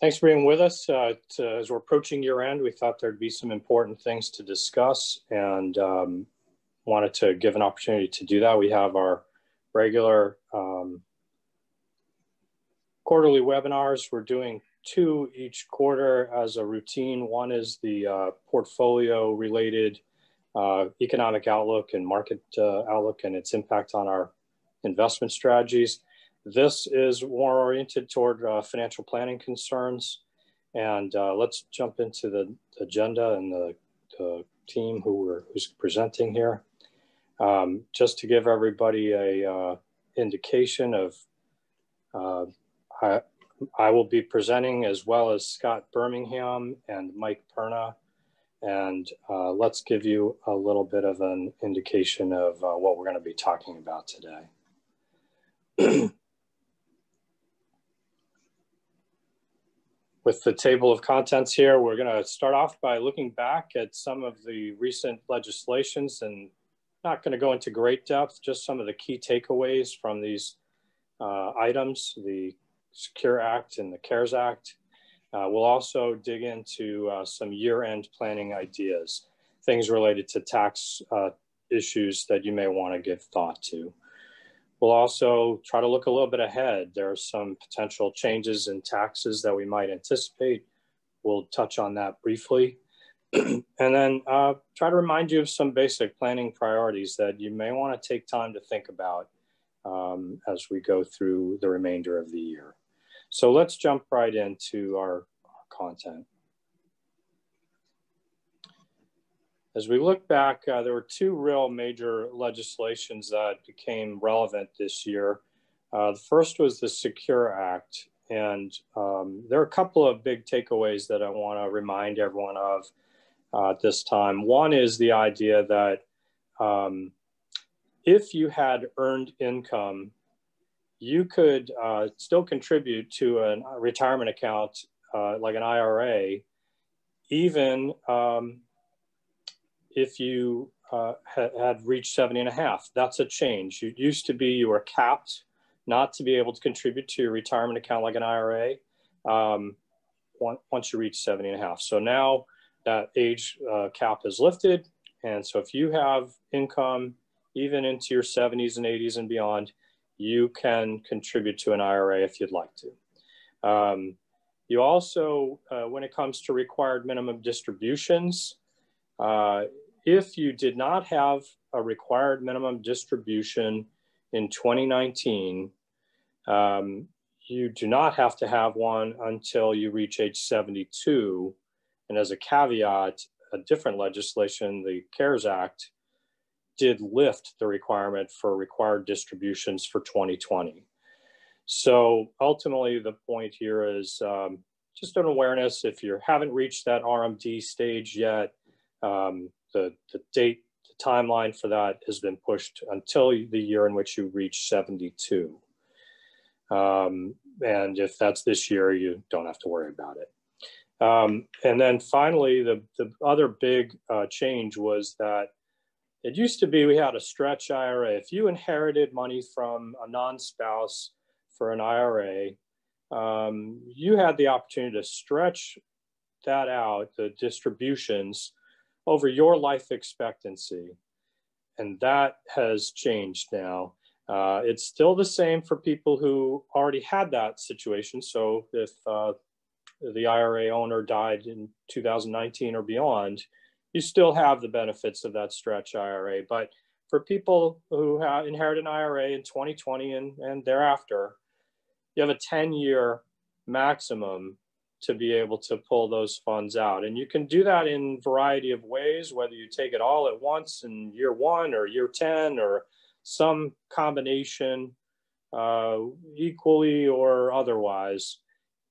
Thanks for being with us. As we're approaching year end, we thought there'd be some important things to discuss and wanted to give an opportunity to do that. We have our regular quarterly webinars. We're doing 2 each quarter as a routine. One is the portfolio related economic outlook and market outlook and its impact on our investment strategies. This is more oriented toward financial planning concerns. And let's jump into the agenda and the team who's presenting here. Just to give everybody a indication of, I will be presenting as well as Scott Birmingham and Mike Perna. And let's give you a little bit of an indication of what we're going to be talking about today. With the table of contents here, we're going to start off by looking back at some of the recent legislations and not going to go into great depth, just some of the key takeaways from these items, the Secure Act and the CARES Act. We'll also dig into some year-end planning ideas, things related to tax issues that you may want to give thought to. We'll also try to look a little bit ahead. There are some potential changes in taxes that we might anticipate. We'll touch on that briefly. And then try to remind you of some basic planning priorities that you may want to take time to think about as we go through the remainder of the year. So let's jump right into our content. As we look back, there were 2 real major legislations that became relevant this year. The first was the Secure Act. And there are a couple of big takeaways that I want to remind everyone of at this time. One is the idea that if you had earned income, you could still contribute to a retirement account like an IRA, even if you had reached 70.5. That's a change. It used to be you were capped not to be able to contribute to your retirement account like an IRA once you reach 70.5. So now that age cap is lifted. And so if you have income, even into your 70s and 80s and beyond, you can contribute to an IRA if you'd like to. You also, when it comes to required minimum distributions, if you did not have a required minimum distribution in 2019, you do not have to have one until you reach age 72. And as a caveat, a different legislation, the CARES Act, did lift the requirement for required distributions for 2020. So ultimately, the point here is just an awareness. If you haven't reached that RMD stage yet, the date, the timeline for that has been pushed until the year in which you reach 72. And if that's this year, you don't have to worry about it. And then finally, the other big change was that it used to be we had a stretch IRA. If you inherited money from a non-spouse for an IRA, you had the opportunity to stretch that out, the distributions, over your life expectancy. And that has changed now. It's still the same for people who already had that situation. So if the IRA owner died in 2019 or beyond, you still have the benefits of that stretch IRA. But for people who inherit an IRA in 2020 and thereafter, you have a 10-year maximum to be able to pull those funds out. And you can do that in a variety of ways, whether you take it all at once in year 1 or year 10 or some combination, equally or otherwise.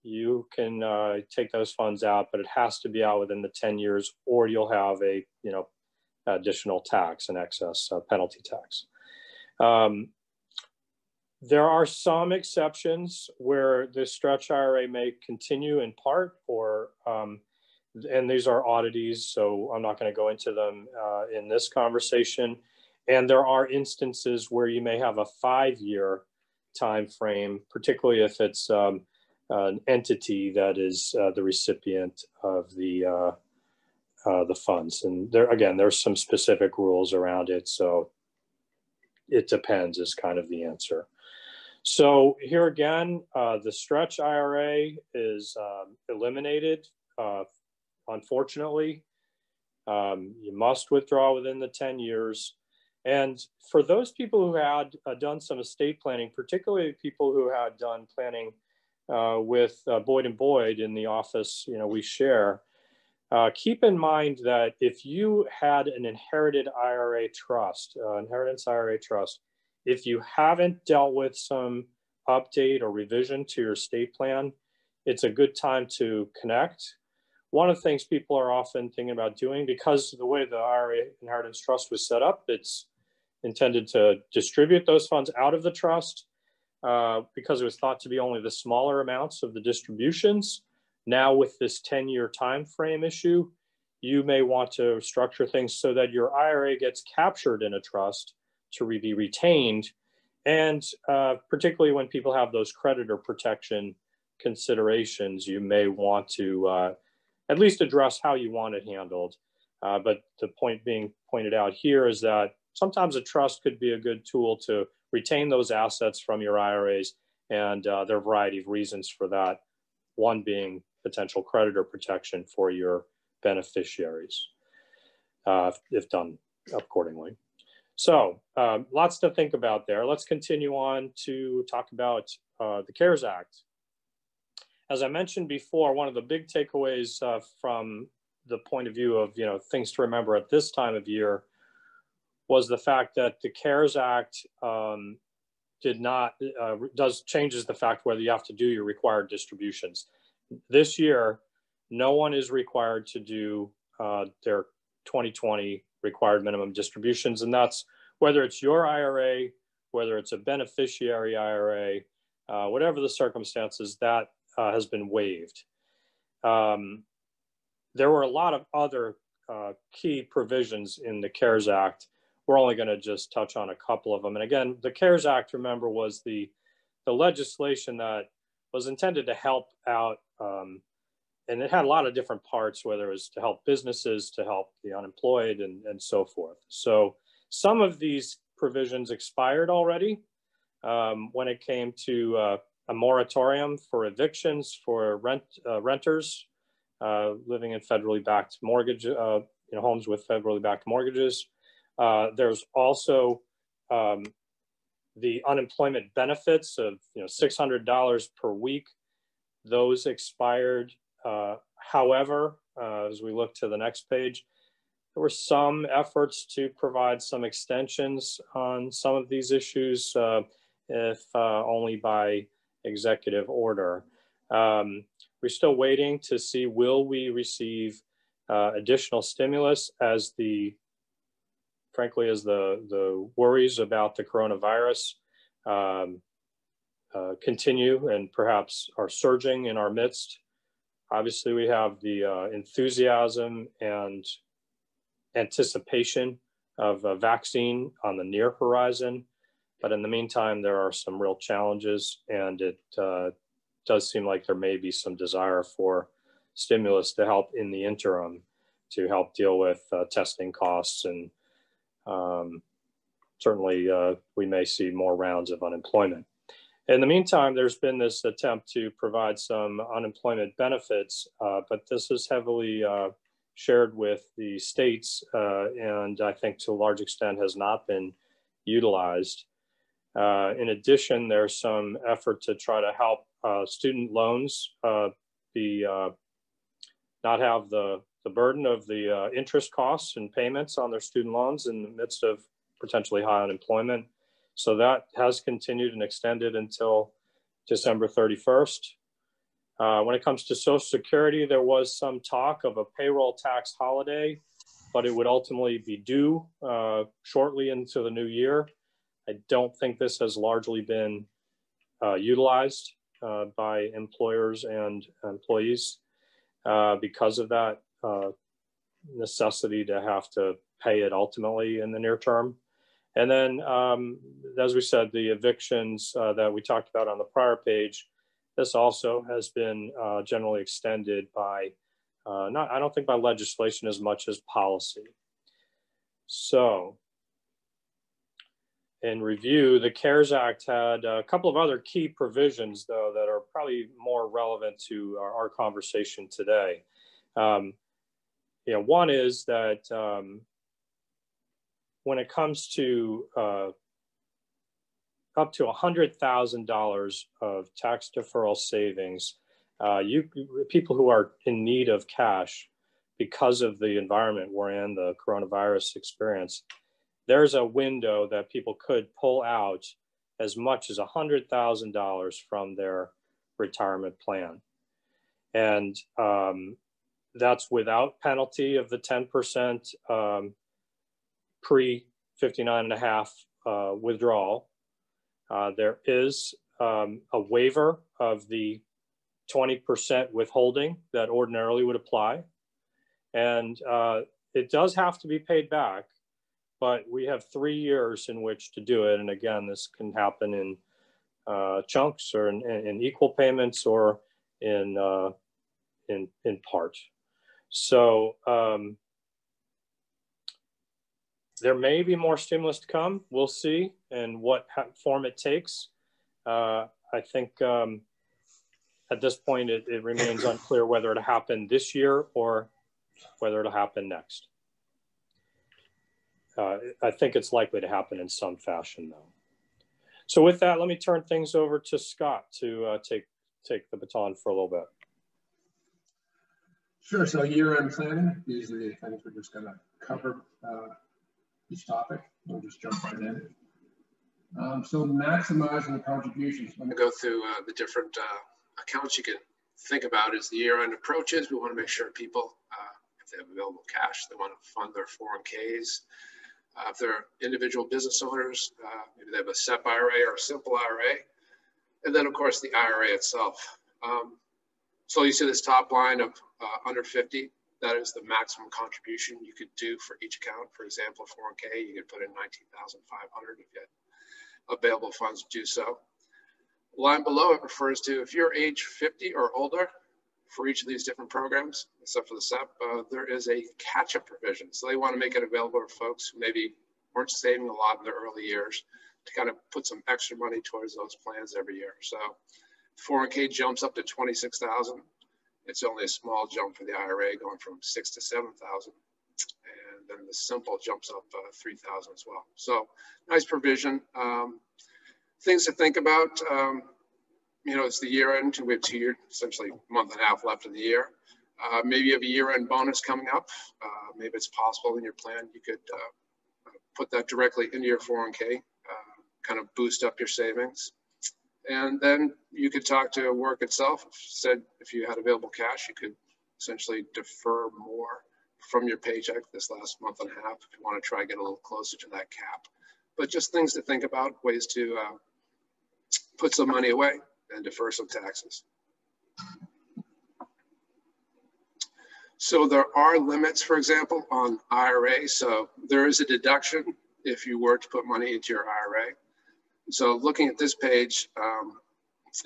You can take those funds out, but it has to be out within the 10 years or you'll have a additional tax, an excess penalty tax. There are some exceptions where the stretch IRA may continue in part, or and these are oddities, so I'm not going to go into them in this conversation. And there are instances where you may have a 5-year time frame, particularly if it's an entity that is the recipient of the funds. And there, again, there's some specific rules around it. So it depends is kind of the answer. So here again, the stretch IRA is eliminated, unfortunately. You must withdraw within the 10 years. And for those people who had done some estate planning, particularly people who had done planning with Boyd and Boyd in the office, we share, keep in mind that if you had an inherited IRA trust, inheritance IRA trust, if you haven't dealt with some update or revision to your estate plan, it's a good time to connect. One of the things people are often thinking about doing, because the way the IRA inheritance trust was set up, it's intended to distribute those funds out of the trust because it was thought to be only the smaller amounts of the distributions. Now with this 10-year time frame issue, you may want to structure things so that your IRA gets captured in a trust to be retained. And particularly when people have those creditor protection considerations, you may want to at least address how you want it handled. But the point being pointed out here is that sometimes a trust could be a good tool to retain those assets from your IRAs, and there are a variety of reasons for that. One being potential creditor protection for your beneficiaries, if done accordingly. So lots to think about there. Let's continue on to talk about the CARES Act. As I mentioned before, one of the big takeaways from the point of view of things to remember at this time of year was the fact that the CARES Act changes the fact whether you have to do your required distributions. This year, no one is required to do their 2020 required minimum distributions, and that's whether it's your IRA, whether it's a beneficiary IRA, whatever the circumstances, that has been waived. There were a lot of other key provisions in the CARES Act. We're only going to just touch on a couple of them. And again, the CARES Act, remember, was the legislation that was intended to help out, and it had a lot of different parts, whether it was to help businesses, to help the unemployed, and so forth. So some of these provisions expired already when it came to a moratorium for evictions for renters living in federally backed mortgage, homes with federally backed mortgages. There's also the unemployment benefits of $600 per week. Those expired. However, as we look to the next page, there were some efforts to provide some extensions on some of these issues, if only by executive order. We're still waiting to see, will we receive additional stimulus as frankly, as the worries about the coronavirus continue and perhaps are surging in our midst. Obviously, we have the enthusiasm and anticipation of a vaccine on the near horizon. But in the meantime, there are some real challenges, and it does seem like there may be some desire for stimulus to help in the interim to help deal with testing costs. And certainly we may see more rounds of unemployment. In the meantime, there's been this attempt to provide some unemployment benefits, but this is heavily shared with the states, and I think to a large extent has not been utilized. In addition, there's some effort to try to help student loans not have the burden of the interest costs and payments on their student loans in the midst of potentially high unemployment. So that has continued and extended until December 31st. When it comes to Social Security, there was some talk of a payroll tax holiday, but it would ultimately be due shortly into the new year. I don't think this has largely been utilized by employers and employees because of that necessity to have to pay it ultimately in the near term. And then, as we said, the evictions that we talked about on the prior page, This also has been generally extended by, I don't think by legislation as much as policy. So in review, the CARES Act had a couple of other key provisions, though, that are probably more relevant to our conversation today. One is that when it comes to up to $100,000 of tax deferral savings, people who are in need of cash because of the environment we're in, the coronavirus experience, there's a window that people could pull out as much as $100,000 from their retirement plan. And that's without penalty of the 10% pre-59.5 withdrawal. There is a waiver of the 20% withholding that ordinarily would apply. And it does have to be paid back, but we have 3 years in which to do it. And again, this can happen in chunks or in equal payments or in part. So there may be more stimulus to come. We'll see, and what form it takes. I think at this point, it remains unclear whether it'll happen this year or whether it'll happen next. I think it's likely to happen in some fashion, though. So with that, let me turn things over to Scott to take the baton for a little bit. Sure. So year-end planning, these are the things we're just going to cover each topic. We'll just jump right in. So maximizing the contributions. I'm going to go through the different accounts you can think about as the year-end approaches. We want to make sure people, if they have available cash, they want to fund their 401ks. If they're individual business owners, maybe they have a SEP IRA or a simple IRA. And then, of course, the IRA itself. So you see this top line of under 50, that is the maximum contribution you could do for each account. For example, 401k, you could put in $19,500 if you had available funds to do so. Line below it refers to if you're age 50 or older for each of these different programs, except for the SEP, there is a catch-up provision. So they want to make it available for folks who maybe weren't saving a lot in their early years to kind of put some extra money towards those plans every year. So 401k jumps up to $26,000. It's only a small jump for the IRA, going from $6,000 to $7,000, and then the simple jumps up $3,000 as well. So nice provision. Things to think about. It's the year end. We have 2 years, essentially a month and a half left of the year. Maybe you have a year end bonus coming up. Maybe it's possible in your plan you could put that directly into your 401k, kind of boost up your savings. And then you could talk to work itself. Said if you had available cash, you could essentially defer more from your paycheck this last month and a half if you want to try to get a little closer to that cap. But just things to think about, ways to put some money away and defer some taxes. So there are limits, for example, on IRA. So there is a deduction if you were to put money into your IRA. So looking at this page,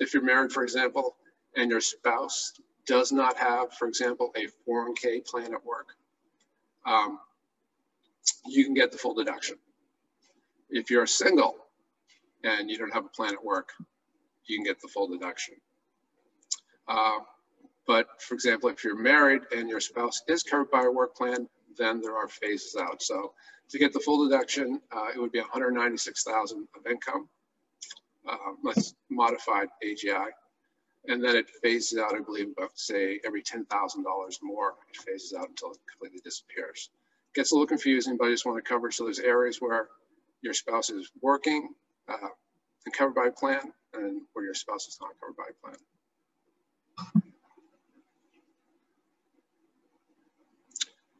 if you're married, for example, and your spouse does not have, for example, a 401k plan at work, you can get the full deduction. If you're single and you don't have a plan at work, you can get the full deduction. But for example, if you're married and your spouse is covered by a work plan, then there are phases out. So to get the full deduction, it would be $196,000 of income, less modified AGI. And then it phases out, I believe, about say every $10,000 more, it phases out until it completely disappears. Gets a little confusing, but I just want to cover. So there's areas where your spouse is working and covered by a plan, and where your spouse is not covered by a plan.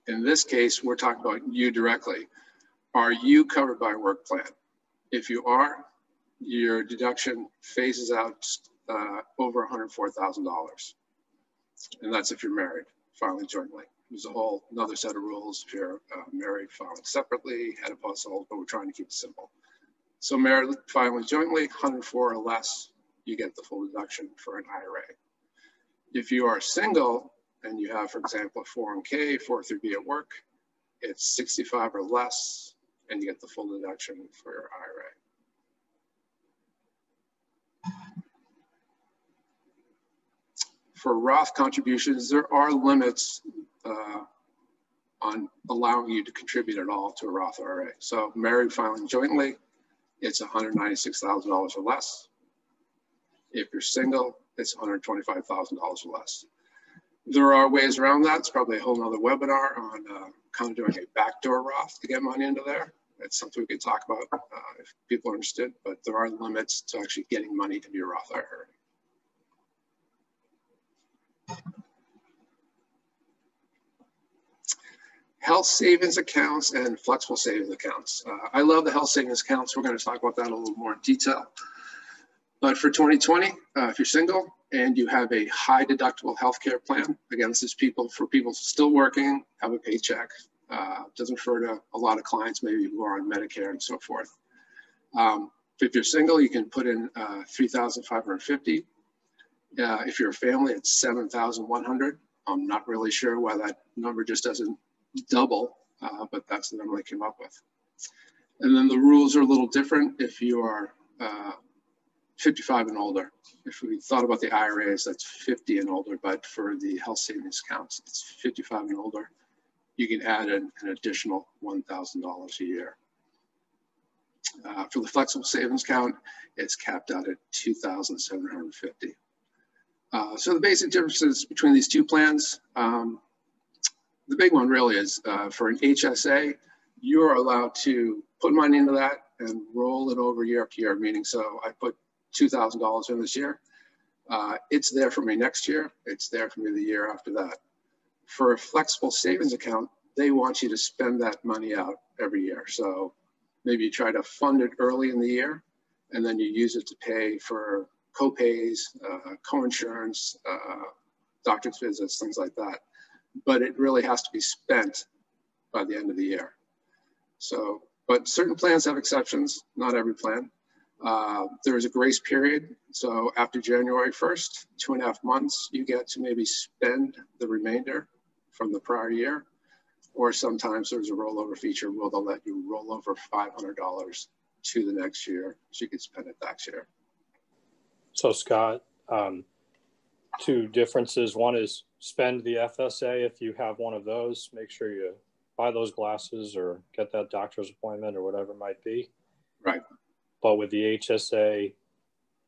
In this case, we're talking about you directly. Are you covered by a work plan? If you are, your deduction phases out over $104,000. And that's if you're married, filing jointly. There's a whole another set of rules if you're married, filing separately, head of household, but we're trying to keep it simple. So married, filing jointly, 104 or less, you get the full deduction for an IRA. If you are single and you have, for example, a 401k, 403b at work, it's 65 or less, and you get the full deduction for your IRA. For Roth contributions, there are limits on allowing you to contribute at all to a Roth IRA. So married filing jointly, it's $196,000 or less. If you're single, it's $125,000 or less. There are ways around that. It's probably a whole nother webinar on kind of doing a backdoor Roth to get money into there. It's something we could talk about if people are interested, but there are limits to actually getting money into your Roth IRA. Health savings accounts and flexible savings accounts. I love the health savings accounts. We're going to talk about that a little more in detail. But for 2020, if you're single and you have a high deductible healthcare plan, again, this is for people still working, have a paycheck, doesn't refer to a lot of clients maybe who are on Medicare and so forth. If you're single, you can put in $3,550. If you're a family, it's $7,100. I'm not really sure why that number just doesn't double, but that's the number I came up with. And then the rules are a little different if you are 55 and older. If we thought about the IRAs, that's 50 and older, but for the health savings accounts, it's 55 and older. You can add an additional $1,000 a year. For the flexible savings account, it's capped out at $2,750. So the basic differences between these two plans, the big one really is for an HSA, you are allowed to put money into that and roll it over year after year, meaning so I put $2,000 in this year. It's there for me next year. It's there for me the year after that. For a flexible savings account, they want you to spend that money out every year. So maybe you try to fund it early in the year, and then you use it to pay for co-pays, co-insurance, doctor's visits, things like that. But it really has to be spent by the end of the year. So, but certain plans have exceptions, not every plan. There is a grace period. So after January 1st, 2.5 months, you get to maybe spend the remainder from the prior year. Or sometimes there's a rollover feature where they'll let you roll over $500 to the next year, so you can spend it that year. So Scott, two differences. One is spend the FSA if you have one of those. Make sure you buy those glasses or get that doctor's appointment or whatever it might be. Right. But with the HSA,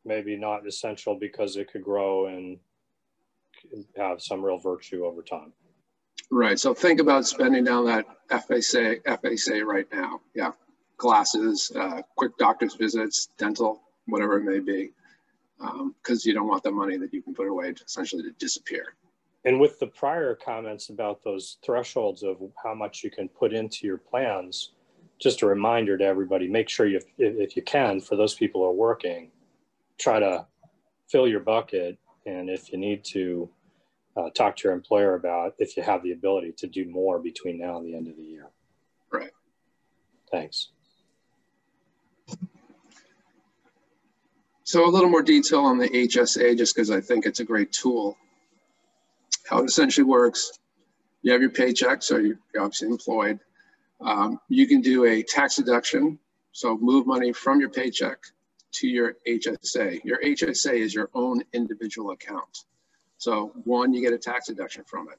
maybe not essential because it could grow and have some real virtue over time. Right. So think about spending down that FSA right now. Yeah. Glasses, quick doctor's visits, dental, whatever it may be. Because you don't want the money that you can put away essentially to disappear. And with the prior comments about those thresholds of how much you can put into your plans, just a reminder to everybody, make sure you, if you can, for those people who are working, try to fill your bucket. And if you need to talk to your employer about if you have the ability to do more between now and the end of the year. Right. Thanks. So a little more detail on the HSA, just because I think it's a great tool. How it essentially works, you have your paycheck, so you're obviously employed. You can do a tax deduction, so move money from your paycheck to your HSA. Your HSA is your own individual account. So one, you get a tax deduction from it.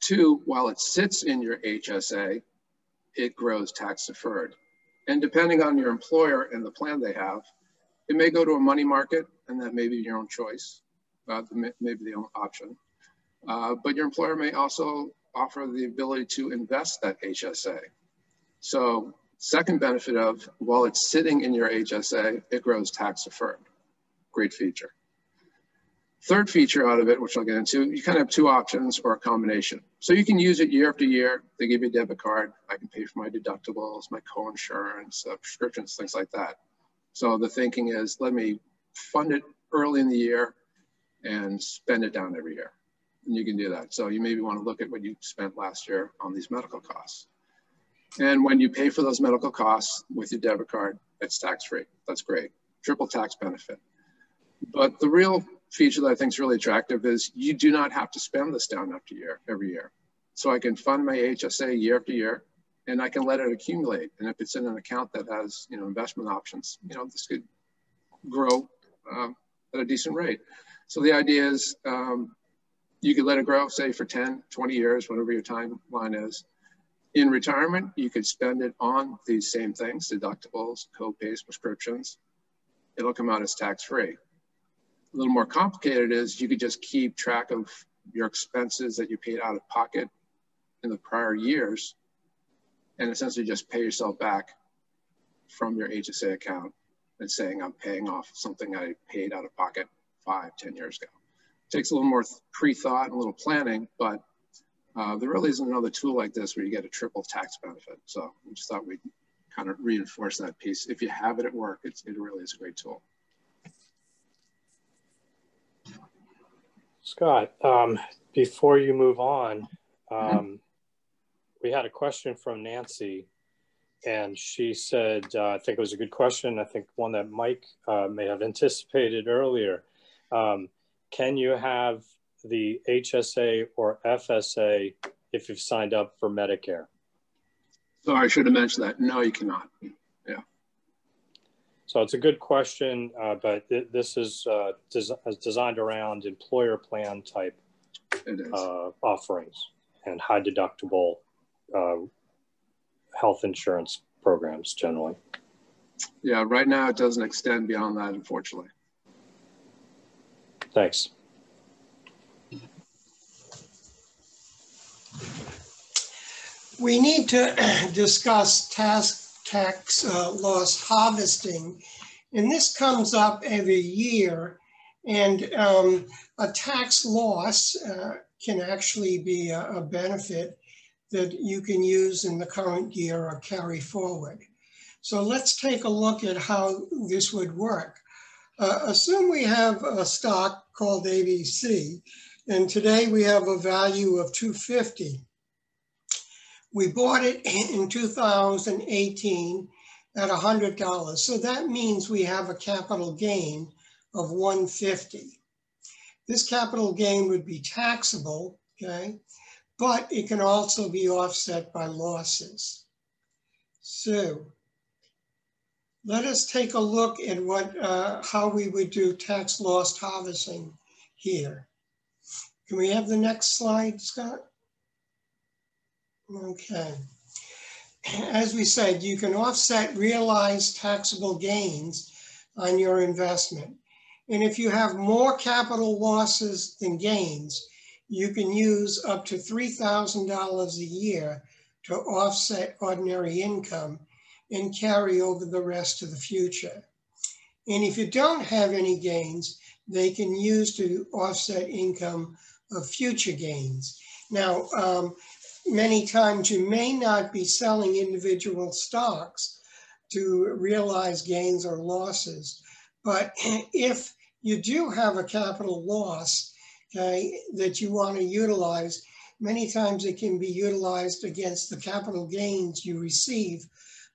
Two, while it sits in your HSA, it grows tax deferred. And depending on your employer and the plan they have, it may go to a money market, and that may be your own choice, maybe the only option. But your employer may also offer the ability to invest that HSA. So second benefit of, while it's sitting in your HSA, it grows tax deferred. Great feature. Third feature out of it, which I'll get into, you kind of have two options or a combination. So you can use it year after year. They give you a debit card. I can pay for my deductibles, my co-insurance, prescriptions, things like that. So the thinking is, let me fund it early in the year and spend it down every year. And you can do that. So you maybe want to look at what you spent last year on these medical costs. And when you pay for those medical costs with your debit card, it's tax-free. That's great. Triple tax benefit. But the real feature that I think is really attractive is you do not have to spend this down every year. So I can fund my HSA year after year, and I can let it accumulate. And if it's in an account that has, investment options, this could grow at a decent rate. So the idea is you could let it grow, say for 10, 20 years, whatever your timeline is. In retirement, you could spend it on these same things, deductibles, co-pays, prescriptions. It'll come out as tax-free. A little more complicated is you could just keep track of your expenses that you paid out of pocket in the prior years and essentially just pay yourself back from your HSA account and saying I'm paying off something I paid out of pocket 5, 10 years ago. It takes a little more pre-thought and a little planning, but there really isn't another tool like this where you get a triple tax benefit. So we just thought we'd kind of reinforce that piece. If you have it at work, it really is a great tool. Scott, before you move on, we had a question from Nancy, and she said, I think it was a good question. I think one that Mike may have anticipated earlier. Can you have the HSA or FSA if you've signed up for Medicare? So I should have mentioned that. No, you cannot. Yeah. So it's a good question, but this is designed around employer plan type offerings and high deductible health insurance programs generally. Yeah, right now it doesn't extend beyond that, unfortunately. Thanks. We need to discuss tax loss harvesting, and this comes up every year, and a tax loss can actually be a benefit that you can use in the current year or carry forward. So let's take a look at how this would work. Assume we have a stock called ABC, and today we have a value of $250. We bought it in 2018 at $100. So that means we have a capital gain of $150. This capital gain would be taxable, okay? But it can also be offset by losses. So let us take a look at how we would do tax loss harvesting here. Can we have the next slide, Scott? Okay. As we said, you can offset realized taxable gains on your investment. And if you have more capital losses than gains, you can use up to $3,000 a year to offset ordinary income and carry over the rest of the future. And if you don't have any gains, they can use to offset income of future gains. Now, many times you may not be selling individual stocks to realize gains or losses, but if you do have a capital loss, okay, that you want to utilize, many times it can be utilized against the capital gains you receive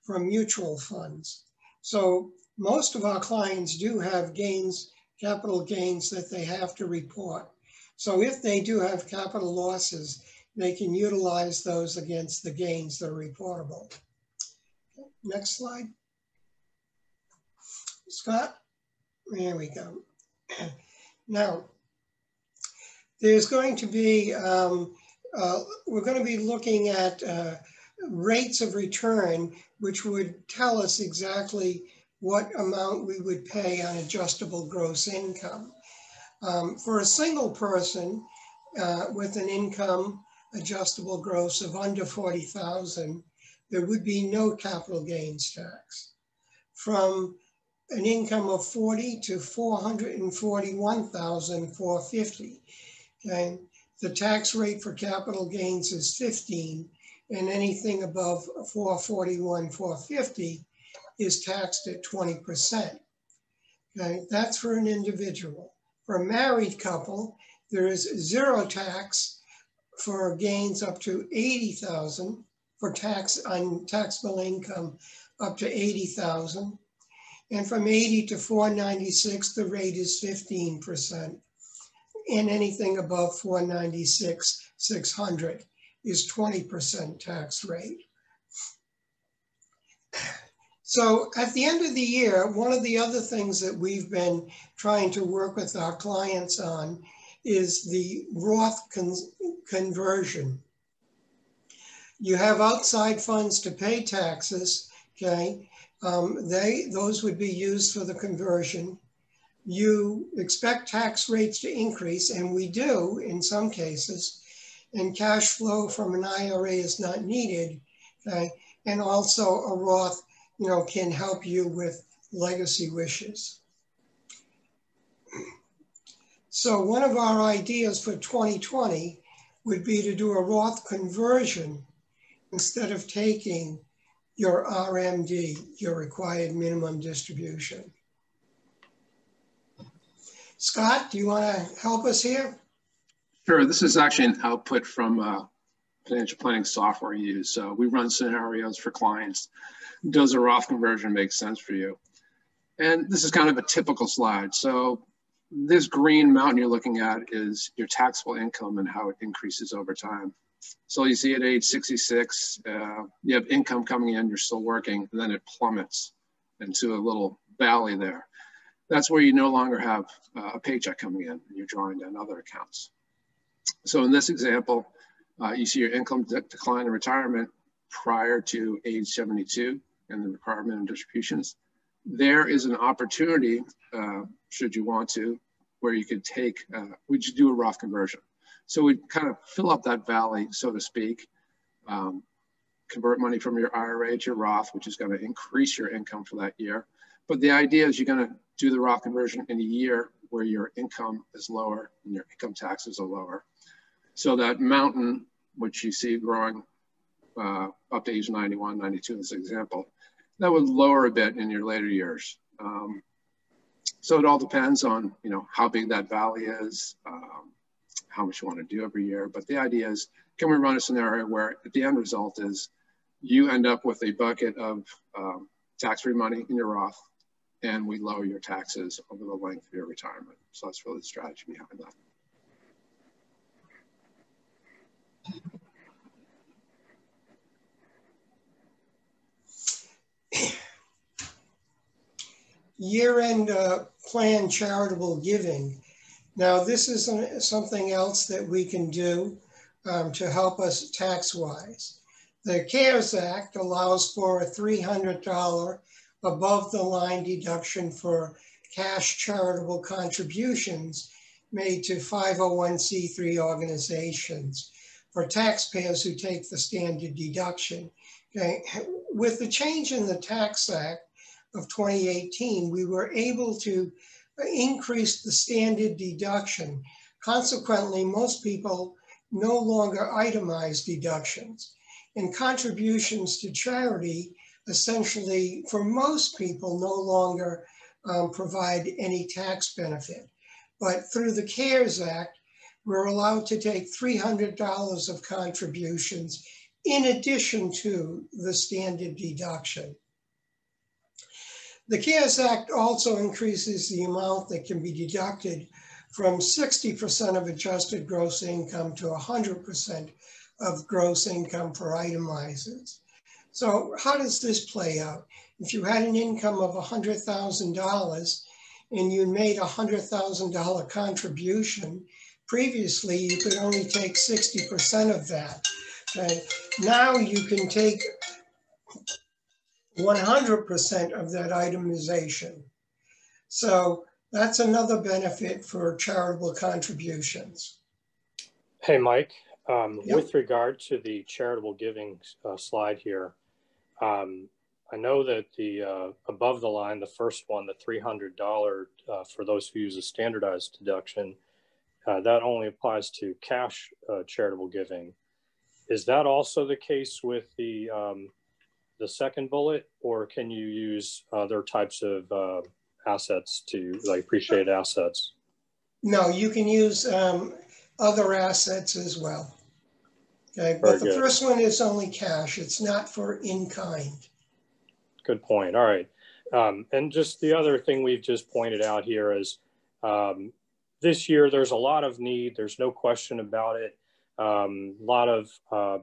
from mutual funds. So most of our clients do have gains, capital gains that they have to report. So if they do have capital losses, they can utilize those against the gains that are reportable. Okay, next slide. Scott, there we go. Now, there's going to be, we're going to be looking at rates of return, which would tell us exactly what amount we would pay on adjustable gross income. For a single person with an income adjustable gross of under 40,000, there would be no capital gains tax. From an income of 40 to 441,450, okay, the tax rate for capital gains is 15, and anything above 441,450 is taxed at 20%. Okay, that's for an individual. For a married couple, there is zero tax for gains up to 80,000, for tax on taxable income up to 80,000. And from 80 to 496, the rate is 15%. And anything above 496, 600 is 20% tax rate. So at the end of the year, one of the other things that we've been trying to work with our clients on is the Roth conversion. You have outside funds to pay taxes, okay? Those would be used for the conversion. You expect tax rates to increase, and we do in some cases, and cash flow from an IRA is not needed, okay? And also a Roth, can help you with legacy wishes. So one of our ideas for 2020 would be to do a Roth conversion instead of taking your RMD, your required minimum distribution. Scott, do you want to help us here? Sure. This is actually an output from financial planning software we use. So we run scenarios for clients. Does a Roth conversion make sense for you? And this is kind of a typical slide. So this green mountain you're looking at is your taxable income and how it increases over time. So you see at age 66, you have income coming in, you're still working, and then it plummets into a little valley there. That's where you no longer have a paycheck coming in and you're drawing down other accounts. So in this example, you see your income decline in retirement prior to age 72 and the requirement of distributions. There is an opportunity, should you want to, where you could take, we just do a Roth conversion. So we kind of fill up that valley, so to speak, convert money from your IRA to your Roth, which is going to increase your income for that year. But the idea is you're going to do the Roth conversion in a year where your income is lower and your income taxes are lower. So that mountain, which you see growing up to age 91, 92 in this example, that would lower a bit in your later years. So it all depends on, how big that valley is, how much you want to do every year. But the idea is, can we run a scenario where the end result is you end up with a bucket of tax-free money in your Roth, and we lower your taxes over the length of your retirement. So that's really the strategy behind that. Year-end plan charitable giving. Now, this is something else that we can do to help us tax-wise. The CARES Act allows for a $300 above-the-line deduction for cash charitable contributions made to 501c3 organizations for taxpayers who take the standard deduction. Okay. With the change in the Tax Act of 2018, we were able to increase the standard deduction. Consequently, most people no longer itemize deductions, and contributions to charity essentially, for most people, no longer provide any tax benefit. But through the CARES Act, we're allowed to take $300 of contributions in addition to the standard deduction. The CARES Act also increases the amount that can be deducted from 60% of adjusted gross income to 100% of gross income for itemizers. So how does this play out? If you had an income of $100,000 and you made a $100,000 contribution, previously you could only take 60% of that. Okay? Now you can take 100% of that itemization. So that's another benefit for charitable contributions. Hey, Mike, Yep. With regard to the charitable giving slide here, I know that the above the line, the first one, the $300 for those who use a standardized deduction, that only applies to cash charitable giving. Is that also the case with the second bullet, or can you use other types of assets to, like appreciated assets? No, you can use other assets as well. Okay, but the first one is only cash. It's not for in kind. Good point. All right. And just the other thing we've just pointed out here is this year there's a lot of need. There's no question about it.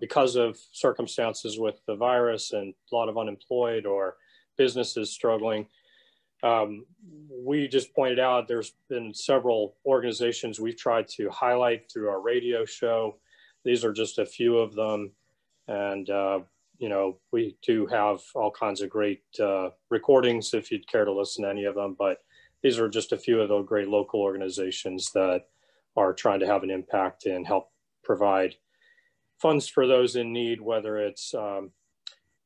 Because of circumstances with the virus and a lot of unemployed or businesses struggling. We just pointed out there's been several organizations we've tried to highlight through our radio show. These are just a few of them. And, you know, we do have all kinds of great recordings if you'd care to listen to any of them, but these are just a few of the great local organizations that are trying to have an impact and help provide funds for those in need, whether it's, you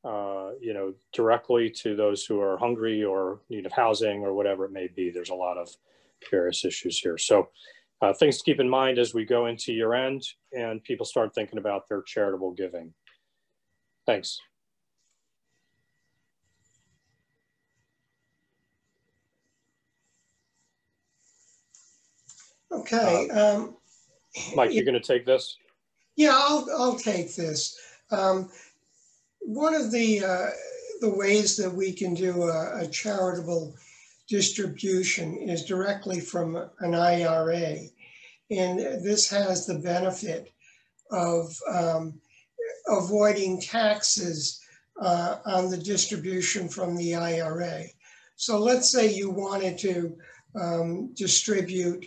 know, directly to those who are hungry or need of housing or whatever it may be. There's a lot of various issues here. So things to keep in mind as we go into year end and people start thinking about their charitable giving. Thanks. Okay. Mike, you're going to take this? Yeah, I'll take this. One of the ways that we can do a charitable distribution is directly from an IRA. And this has the benefit of avoiding taxes on the distribution from the IRA. So let's say you wanted to distribute,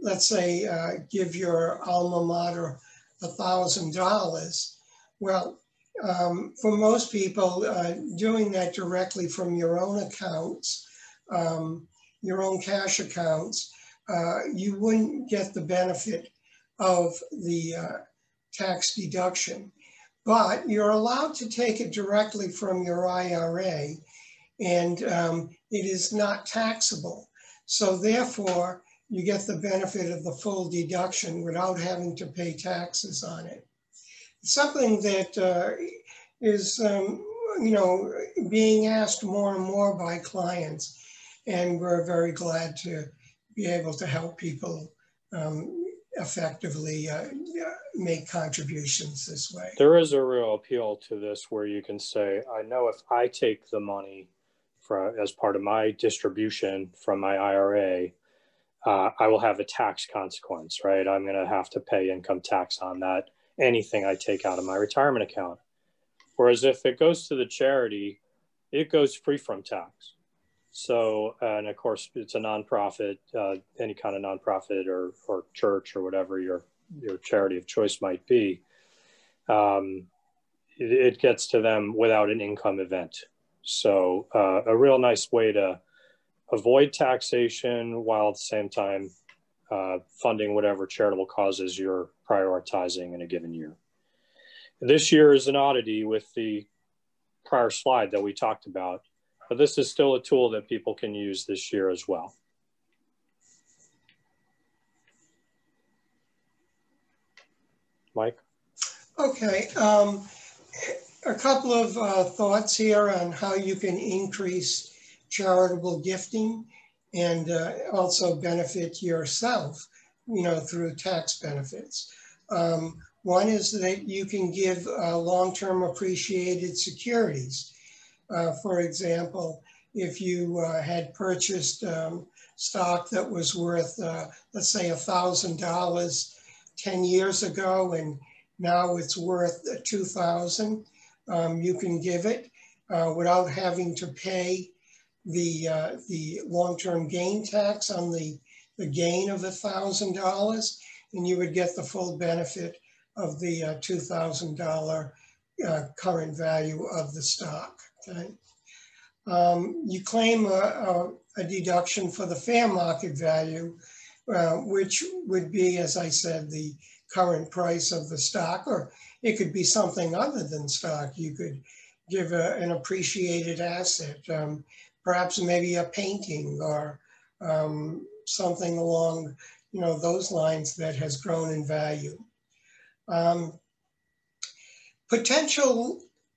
let's say give your alma mater $1,000. Well, for most people, doing that directly from your own accounts, your own cash accounts, you wouldn't get the benefit of the tax deduction. But you're allowed to take it directly from your IRA, and it is not taxable. So therefore, you get the benefit of the full deduction without having to pay taxes on it. It's something that is, you know, being asked more and more by clients, and we're very glad to be able to help people effectively make contributions this way. There is a real appeal to this where you can say, I know if I take the money as part of my distribution from my IRA, I will have a tax consequence, right? I'm going to have to pay income tax on that, anything I take out of my retirement account. Whereas if it goes to the charity, it goes free from tax. So, and of course, it's a nonprofit, any kind of nonprofit or church or whatever your charity of choice might be. It gets to them without an income event. So a real nice way to avoid taxation while at the same time funding whatever charitable causes you're prioritizing in a given year. This year is an oddity with the prior slide that we talked about, but this is still a tool that people can use this year as well. Mike? Okay, a couple of thoughts here on how you can increase charitable gifting and also benefit yourself, you know, through tax benefits. One is that you can give long-term appreciated securities. For example, if you had purchased stock that was worth, let's say $1,000 10 years ago, and now it's worth $2,000, you can give it without having to pay the long-term gain tax on the gain of $1,000, and you would get the full benefit of the $2,000 current value of the stock. Okay. You claim a deduction for the fair market value, which would be, as I said, the current price of the stock, or it could be something other than stock. You could give an appreciated asset, perhaps maybe a painting or something along, you know, those lines that has grown in value.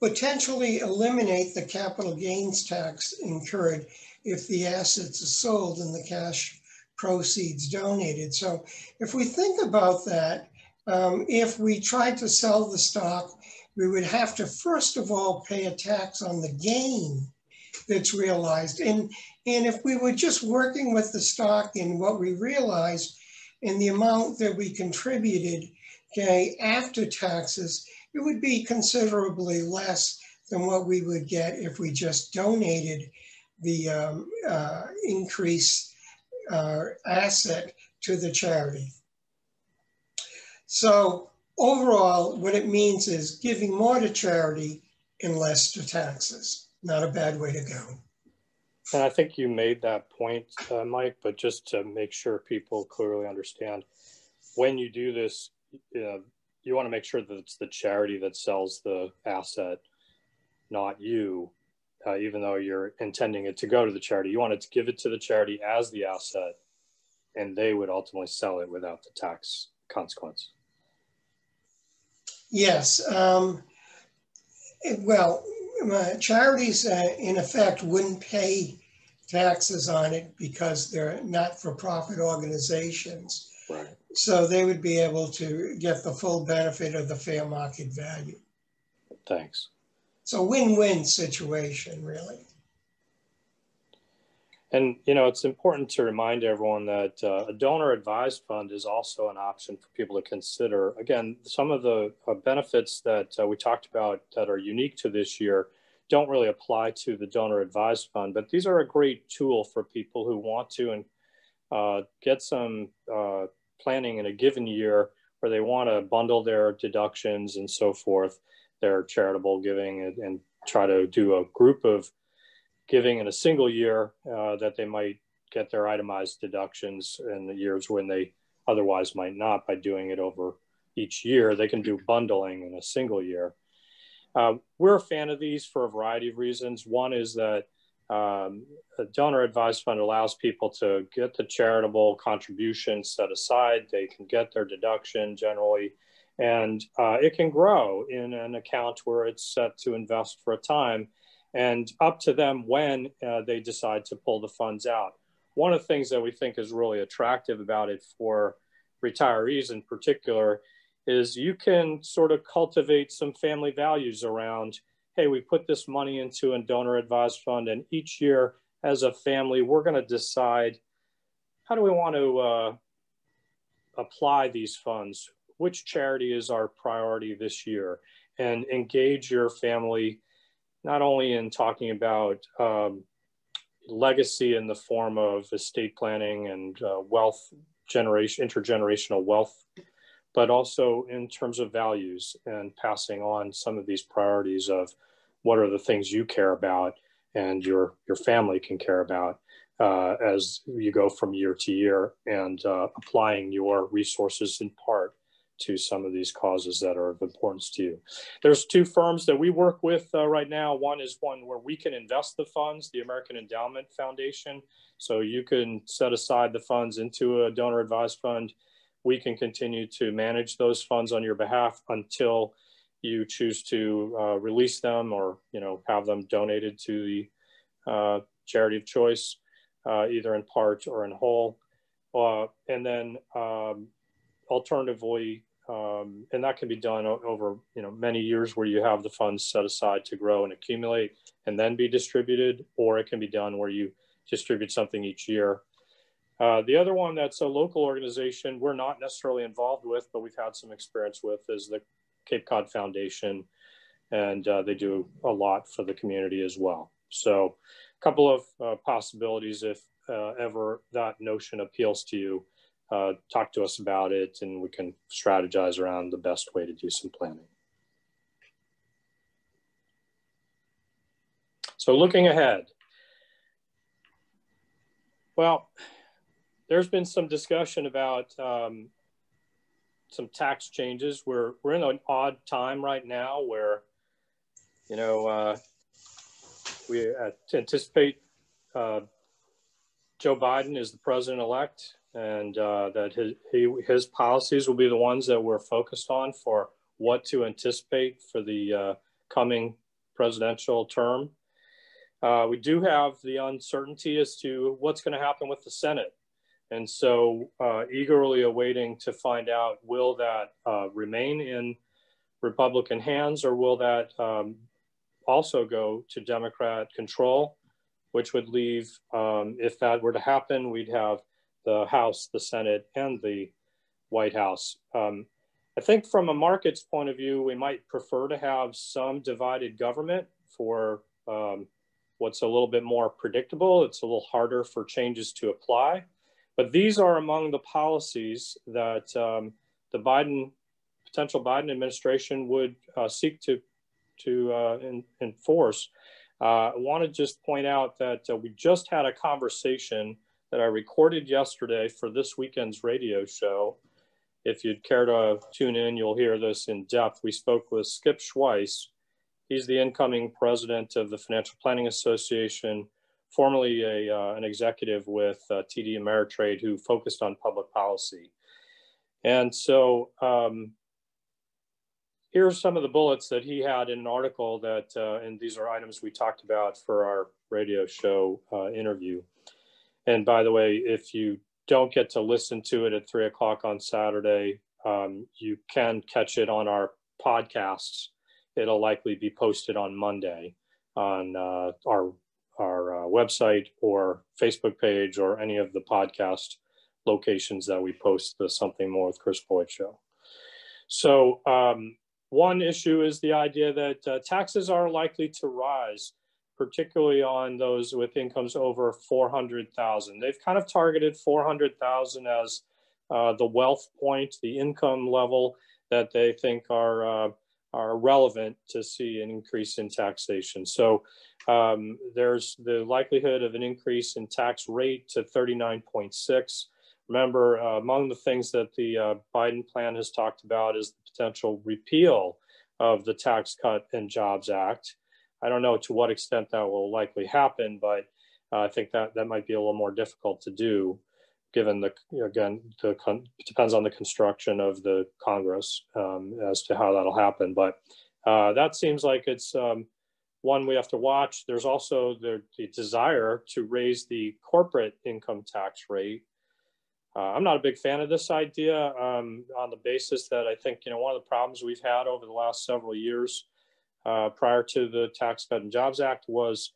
Potentially eliminate the capital gains tax incurred if the assets are sold and the cash proceeds donated. So if we think about that, if we tried to sell the stock, we would have to first of all pay a tax on the gain that's realized. And if we were just working with the stock and what we realized and the amount that we contributed, okay, after taxes, it would be considerably less than what we would get if we just donated the increased asset to the charity. So overall, what it means is giving more to charity and less to taxes. Not a bad way to go. And I think you made that point, Mike, but just to make sure people clearly understand, when you do this, you want to make sure that it's the charity that sells the asset, not you, even though you're intending it to go to the charity. You want it to give it to the charity as the asset, and they would ultimately sell it without the tax consequence. Yes. Well, charities, in effect, wouldn't pay taxes on it because they're not-for-profit organizations. Right. So they would be able to get the full benefit of the fair market value. Thanks. So win-win situation, really. And, you know, it's important to remind everyone that a donor advised fund is also an option for people to consider. Again, some of the benefits that we talked about that are unique to this year don't really apply to the donor advised fund, but these are a great tool for people who want to get some planning in a given year where they want to bundle their deductions and so forth, their charitable giving, and try to do a group of giving in a single year that they might get their itemized deductions in the years when they otherwise might not. By doing it over each year, they can do bundling in a single year. We're a fan of these for a variety of reasons. One is that a donor advised fund allows people to get the charitable contribution set aside. They can get their deduction generally, and it can grow in an account where it's set to invest for a time, and up to them when they decide to pull the funds out. One of the things that we think is really attractive about it for retirees in particular is you can sort of cultivate some family values around, hey, we put this money into a donor advised fund, and each year as a family, we're going to decide, how do we want to apply these funds? Which charity is our priority this year? And engage your family not only in talking about legacy in the form of estate planning and wealth generation, intergenerational wealth, but also in terms of values and passing on some of these priorities of what are the things you care about and your family can care about as you go from year to year, and applying your resources in part to some of these causes that are of importance to you. There's two firms that we work with right now. One is one where we can invest the funds, the American Endowment Foundation. So you can set aside the funds into a donor advised fund. We can continue to manage those funds on your behalf until you choose to release them or, you know, have them donated to the charity of choice, either in part or in whole. And then alternatively, and that can be done over, you know, many years where you have the funds set aside to grow and accumulate and then be distributed, or it can be done where you distribute something each year. The other one that's a local organization we're not necessarily involved with, but we've had some experience with, is the Cape Cod Foundation, and they do a lot for the community as well. So a couple of possibilities if ever that notion appeals to you. Talk to us about it and we can strategize around the best way to do some planning. So looking ahead, well, there's been some discussion about some tax changes. We're in an odd time right now where, you know, we anticipate Joe Biden is the president-elect, and that his policies will be the ones that we're focused on for what to anticipate for the coming presidential term. We do have the uncertainty as to what's going to happen with the Senate. And so eagerly awaiting to find out, will that remain in Republican hands, or will that also go to Democrat control? which would leave, if that were to happen, we'd have the House, the Senate, and the White House. I think from a market's point of view, we might prefer to have some divided government for what's a little bit more predictable. It's a little harder for changes to apply. But these are among the policies that the potential Biden administration would seek to enforce. I want to just point out that we just had a conversation that I recorded yesterday for this weekend's radio show. If you'd care to tune in, you'll hear this in depth. We spoke with Skip Schweiss. He's the incoming president of the Financial Planning Association, formerly an executive with TD Ameritrade, who focused on public policy. And so here's some of the bullets that he had in an article that, and these are items we talked about for our radio show interview. And by the way, if you don't get to listen to it at 3 o'clock on Saturday, you can catch it on our podcasts. It'll likely be posted on Monday on our website or Facebook page or any of the podcast locations that we post the Something More with Chris Boyd show. So one issue is the idea that taxes are likely to rise, particularly on those with incomes over 400,000. They've kind of targeted 400,000 as the wealth point, the income level that they think are relevant to see an increase in taxation. So there's the likelihood of an increase in tax rate to 39.6. Remember, among the things that the Biden plan has talked about is the potential repeal of the Tax Cut and Jobs Act. I don't know to what extent that will likely happen, but I think that might be a little more difficult to do, given it depends on the construction of the Congress as to how that'll happen. But that seems like it's one we have to watch. There's also the desire to raise the corporate income tax rate. I'm not a big fan of this idea on the basis that I think, one of the problems we've had over the last several years prior to the Tax Cut and Jobs Act was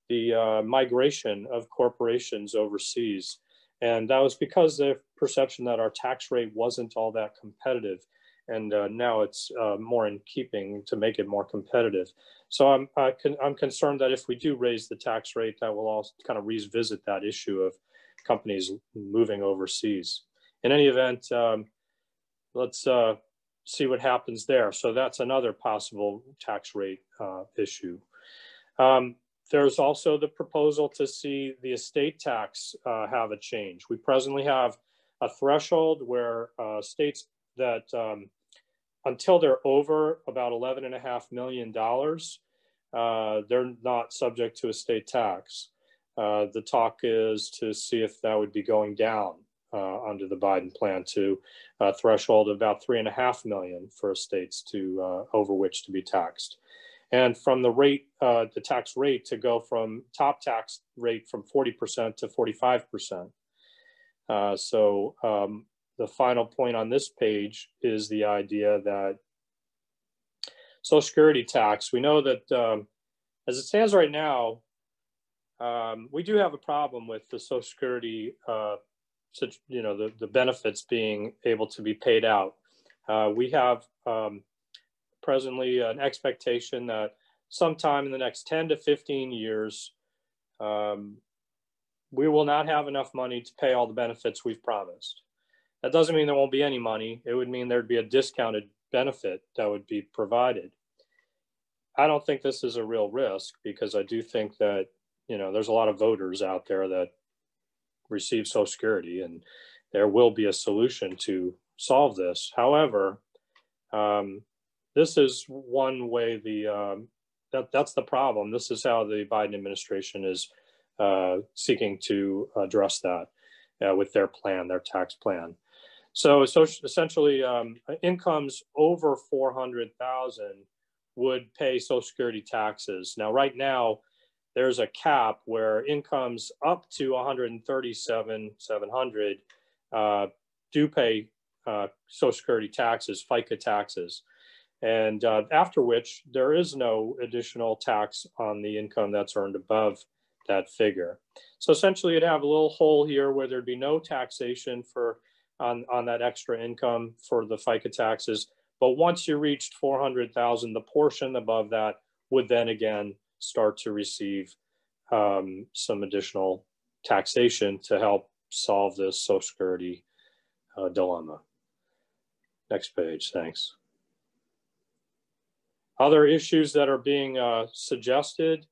the migration of corporations overseas. And that was because the perception that our tax rate wasn't all that competitive. And now it's more in keeping to make it more competitive. So I'm concerned that if we do raise the tax rate, that will also kind of revisit that issue of companies moving overseas. In any event, let's see what happens there. So that's another possible tax rate issue. There's also the proposal to see the estate tax have a change. We presently have a threshold where states that until they're over about $11.5 million, they're not subject to estate tax. The talk is to see if that would be going down under the Biden plan to a threshold of about $3.5 million for states to over which to be taxed. And from the rate, the tax rate to go from top tax rate from 40% to 45%. So the final point on this page is the idea that Social Security tax, we know that as it stands right now, we do have a problem with the Social Security, the benefits being able to be paid out. We have presently an expectation that sometime in the next 10 to 15 years, we will not have enough money to pay all the benefits we've promised. That doesn't mean there won't be any money. It would mean there'd be a discounted benefit that would be provided. I don't think this is a real risk because I do think that, there's a lot of voters out there that receive Social Security and there will be a solution to solve this. However, this is one way that's the problem. This is how the Biden administration is seeking to address that with their plan, their tax plan. So essentially, incomes over 400,000 would pay Social Security taxes. Now, right now, there's a cap where incomes up to 137,700 do pay Social Security taxes, FICA taxes. And after which there is no additional tax on the income that's earned above that figure. So essentially, you'd have a little hole here where there'd be no taxation for on that extra income for the FICA taxes. But once you reached 400,000, the portion above that would then again start to receive some additional taxation to help solve this Social Security dilemma. Next page, thanks. Other issues that are being suggested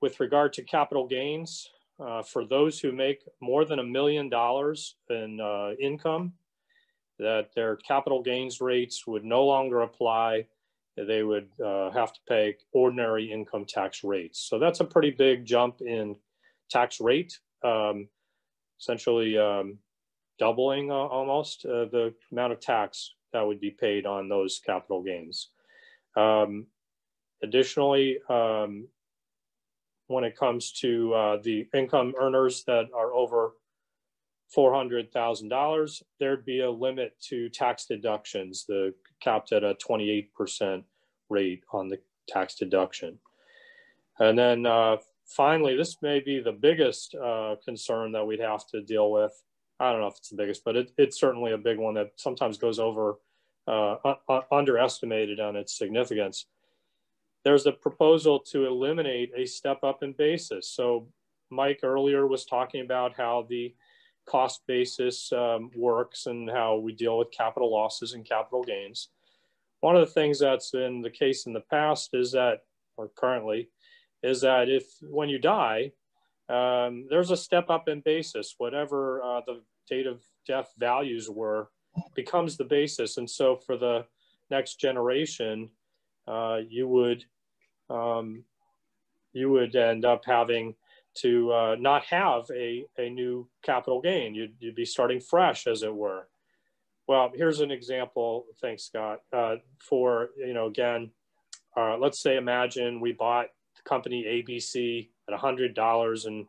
with regard to capital gains, for those who make more than $1 million in income, that their capital gains rates would no longer apply. They would have to pay ordinary income tax rates. So that's a pretty big jump in tax rate, essentially doubling almost the amount of tax that would be paid on those capital gains. Additionally, when it comes to the income earners that are over $400,000, there'd be a limit to tax deductions, capped at a 28% rate on the tax deduction. And then finally, this may be the biggest concern that we'd have to deal with. I don't know if it's the biggest, but it's certainly a big one that sometimes goes over, underestimated on its significance. There's a proposal to eliminate a step up in basis. So Mike earlier was talking about how the cost basis works and how we deal with capital losses and capital gains. One of the things that's been the case in the past is that, or currently, is that if when you die, there's a step up in basis, whatever the date of death values were becomes the basis. And so for the next generation, you would end up having to not have a new capital gain. You'd be starting fresh, as it were. Well, here's an example. Thanks, Scott. For, again, let's say, imagine we bought the company ABC at $100 and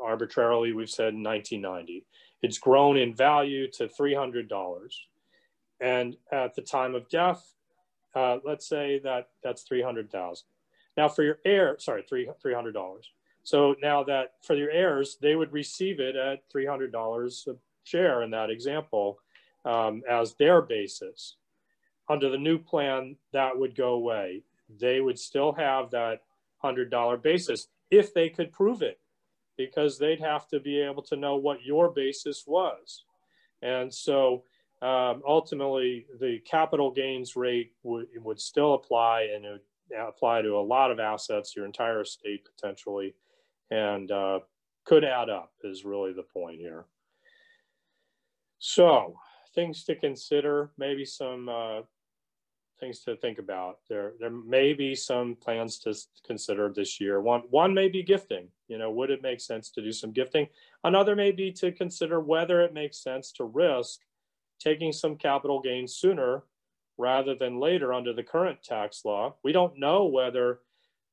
arbitrarily we've said 1990. It's grown in value to $300. And at the time of death, let's say that's $300,000. Now for your heir, sorry, $300. So now that for your heirs, they would receive it at $300 a share in that example as their basis. Under the new plan, that would go away. They would still have that $100 basis if they could prove it, because they'd have to be able to know what your basis was. And so ultimately, the capital gains rate would still apply, and it would apply to a lot of assets, your entire estate potentially, and could add up is really the point here. So things to consider, maybe some things to think about. There may be some plans to consider this year. One may be gifting. Would it make sense to do some gifting? Another may be to consider whether it makes sense to risk taking some capital gains sooner rather than later under the current tax law. We don't know whether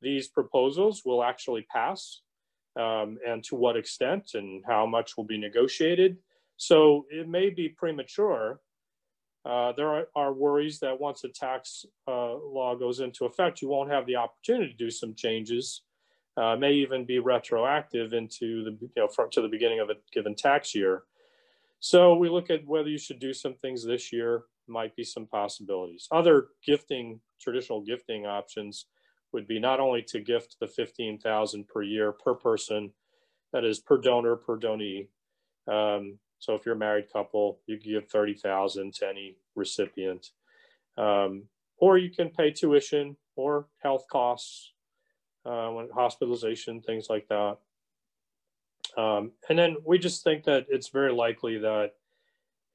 these proposals will actually pass and to what extent and how much will be negotiated. So it may be premature. There are worries that once the tax law goes into effect, you won't have the opportunity to do some changes. May even be retroactive into to the beginning of a given tax year. So we look at whether you should do some things this year. Might be some possibilities. Other traditional gifting options would be not only to gift the $15,000 per year per person, that is per donor, per donee. So if you're a married couple, you can give $30,000 to any recipient, or you can pay tuition or health costs, hospitalization, things like that. And then we just think that it's very likely that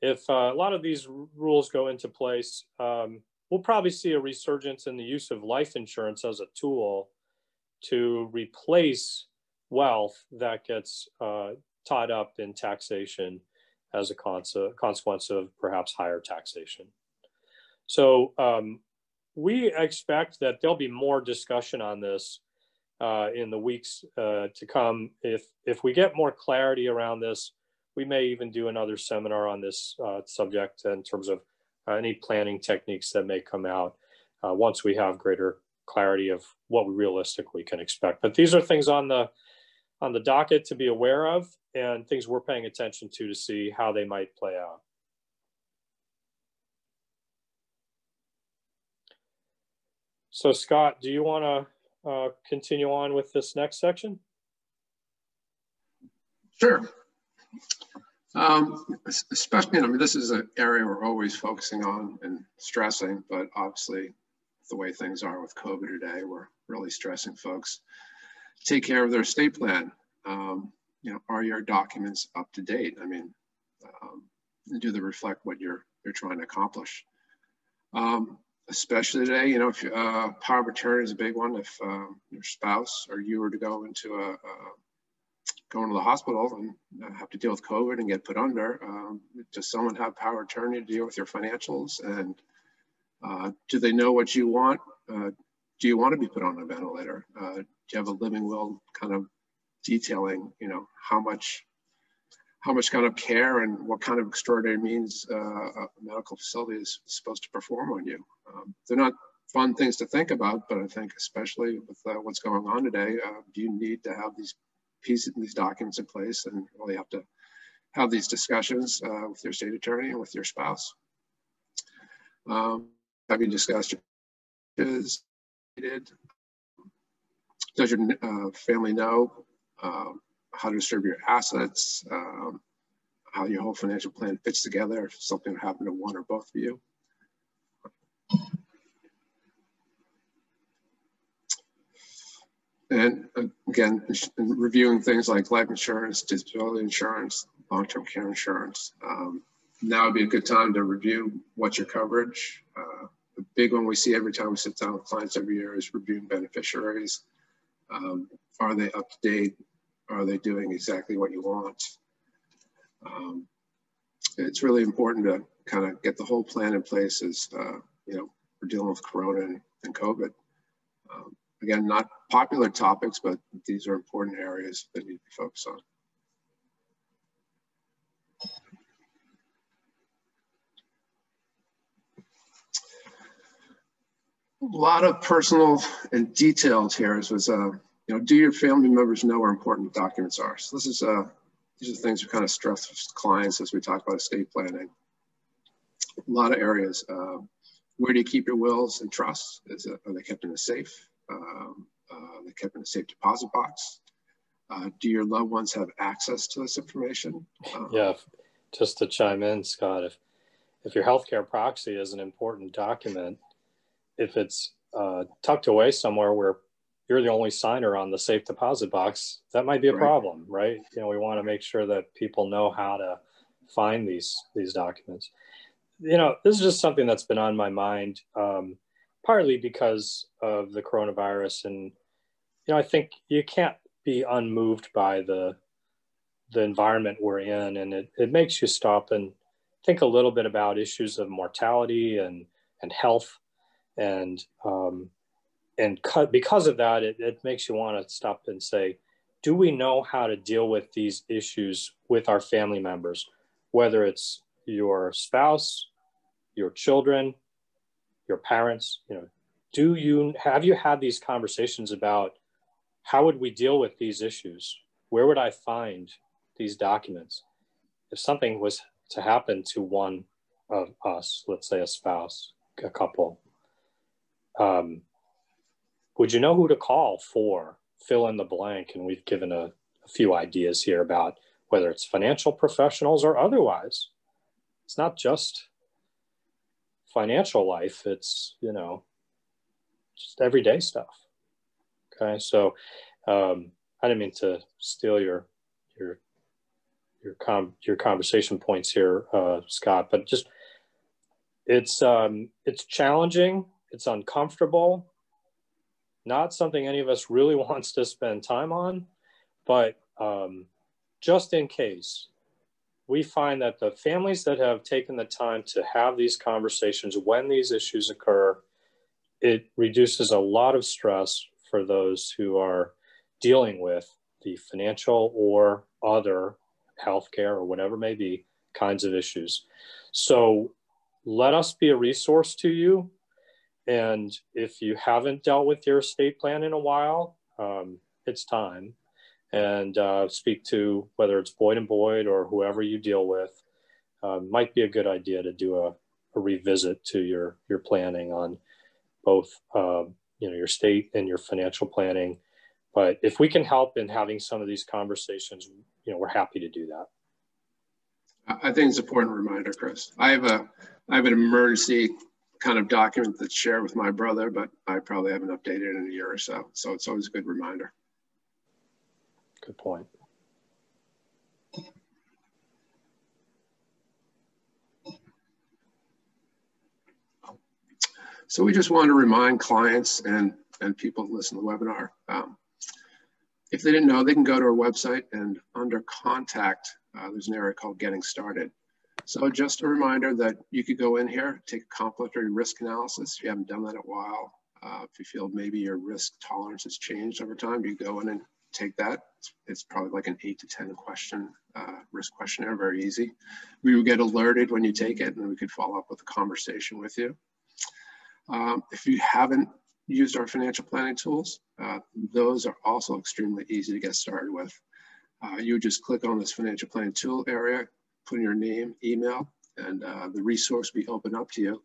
if a lot of these rules go into place, we'll probably see a resurgence in the use of life insurance as a tool to replace wealth that gets tied up in taxation as a consequence of perhaps higher taxation. So we expect that there'll be more discussion on this in the weeks to come. If we get more clarity around this, we may even do another seminar on this subject in terms of any planning techniques that may come out once we have greater clarity of what we realistically can expect. But these are things on the docket to be aware of, and things we're paying attention to see how they might play out. So Scott, do you want to continue on with this next section? Sure. Especially, I mean, this is an area we're always focusing on and stressing, but obviously the way things are with COVID today, we're really stressing folks take care of their estate plan. You know, are your documents up to date? I mean, do they reflect what you're trying to accomplish? Especially today, you know, if power of attorney is a big one. If your spouse or you were to go into go into the hospital and have to deal with COVID and get put under, does someone have power of attorney to deal with your financials? And do they know what you want? Do you want to be put on a ventilator? Do you have a living will kind of detailing, you know, how much kind of care and what kind of extraordinary means a medical facility is supposed to perform on you? They're not fun things to think about, but I think especially with what's going on today, you need to have these pieces, these documents in place, and really have to have these discussions with your state attorney and with your spouse. Have you discussed is needed? Does your family know how to distribute your assets, how your whole financial plan fits together if something happened to one or both of you? And again, reviewing things like life insurance, disability insurance, long-term care insurance. Now would be a good time to review what's your coverage. The big one we see every time we sit down with clients every year is reviewing beneficiaries. Are they up to date? Are they doing exactly what you want? It's really important to kind of get the whole plan in place as, you know, we're dealing with Corona and COVID. Again, not popular topics, but these are important areas that need to be focused on. A lot of personal and detailed here was, you know, do your family members know where important documents are? So this is, these are things we kind of stress with clients as we talk about estate planning. A lot of areas. Where do you keep your wills and trusts? Are they kept in a safe? Are they kept in a safe deposit box? Do your loved ones have access to this information? Yeah, just to chime in, Scott, if your healthcare proxy is an important document, if it's tucked away somewhere where you're the only signer on the safe deposit box, that might be a problem, right? You know, we want to make sure that people know how to find these documents. You know, this is just something that's been on my mind, partly because of the coronavirus. And, you know, I think you can't be unmoved by the environment we're in. And it makes you stop and think a little bit about issues of mortality and health. And because of that, it makes you want to stop and say, do we know how to deal with these issues with our family members, whether it's your spouse, your children, your parents? You know, have you had these conversations about how would we deal with these issues? Where would I find these documents if something was to happen to one of us, let's say a spouse, a couple? Would you know who to call for fill in the blank? And we've given a few ideas here about whether it's financial professionals or otherwise. It's not just financial life, it's, you know, just everyday stuff. Okay, so I didn't mean to steal your conversation points here, Scott, but just it's challenging, it's uncomfortable, not something any of us really wants to spend time on, but just in case, we find that the families that have taken the time to have these conversations when these issues occur, it reduces a lot of stress for those who are dealing with the financial or other healthcare or whatever may be kinds of issues. So let us be a resource to you. And if you haven't dealt with your estate plan in a while, it's time. And speak to whether it's Boyd and Boyd or whoever you deal with. Might be a good idea to do a revisit to your planning on both your state and your financial planning. But if we can help in having some of these conversations, we're happy to do that. I think it's an important reminder, Chris. I have an emergency kind of document that's shared with my brother, but I probably haven't updated it in a year or so. So it's always a good reminder. Good point. So we just want to remind clients and people who listen to the webinar, if they didn't know, they can go to our website, and under contact, there's an area called Getting Started. So just a reminder that you could go in here, take a complementary risk analysis. If you haven't done that in a while, if you feel maybe your risk tolerance has changed over time, you go in and take that. It's probably like an 8 to 10 question risk questionnaire, very easy. We would get alerted when you take it, and we could follow up with a conversation with you. If you haven't used our financial planning tools, those are also extremely easy to get started with. You just click on this financial planning tool area, put in your name, email, and the resource will be open up to you.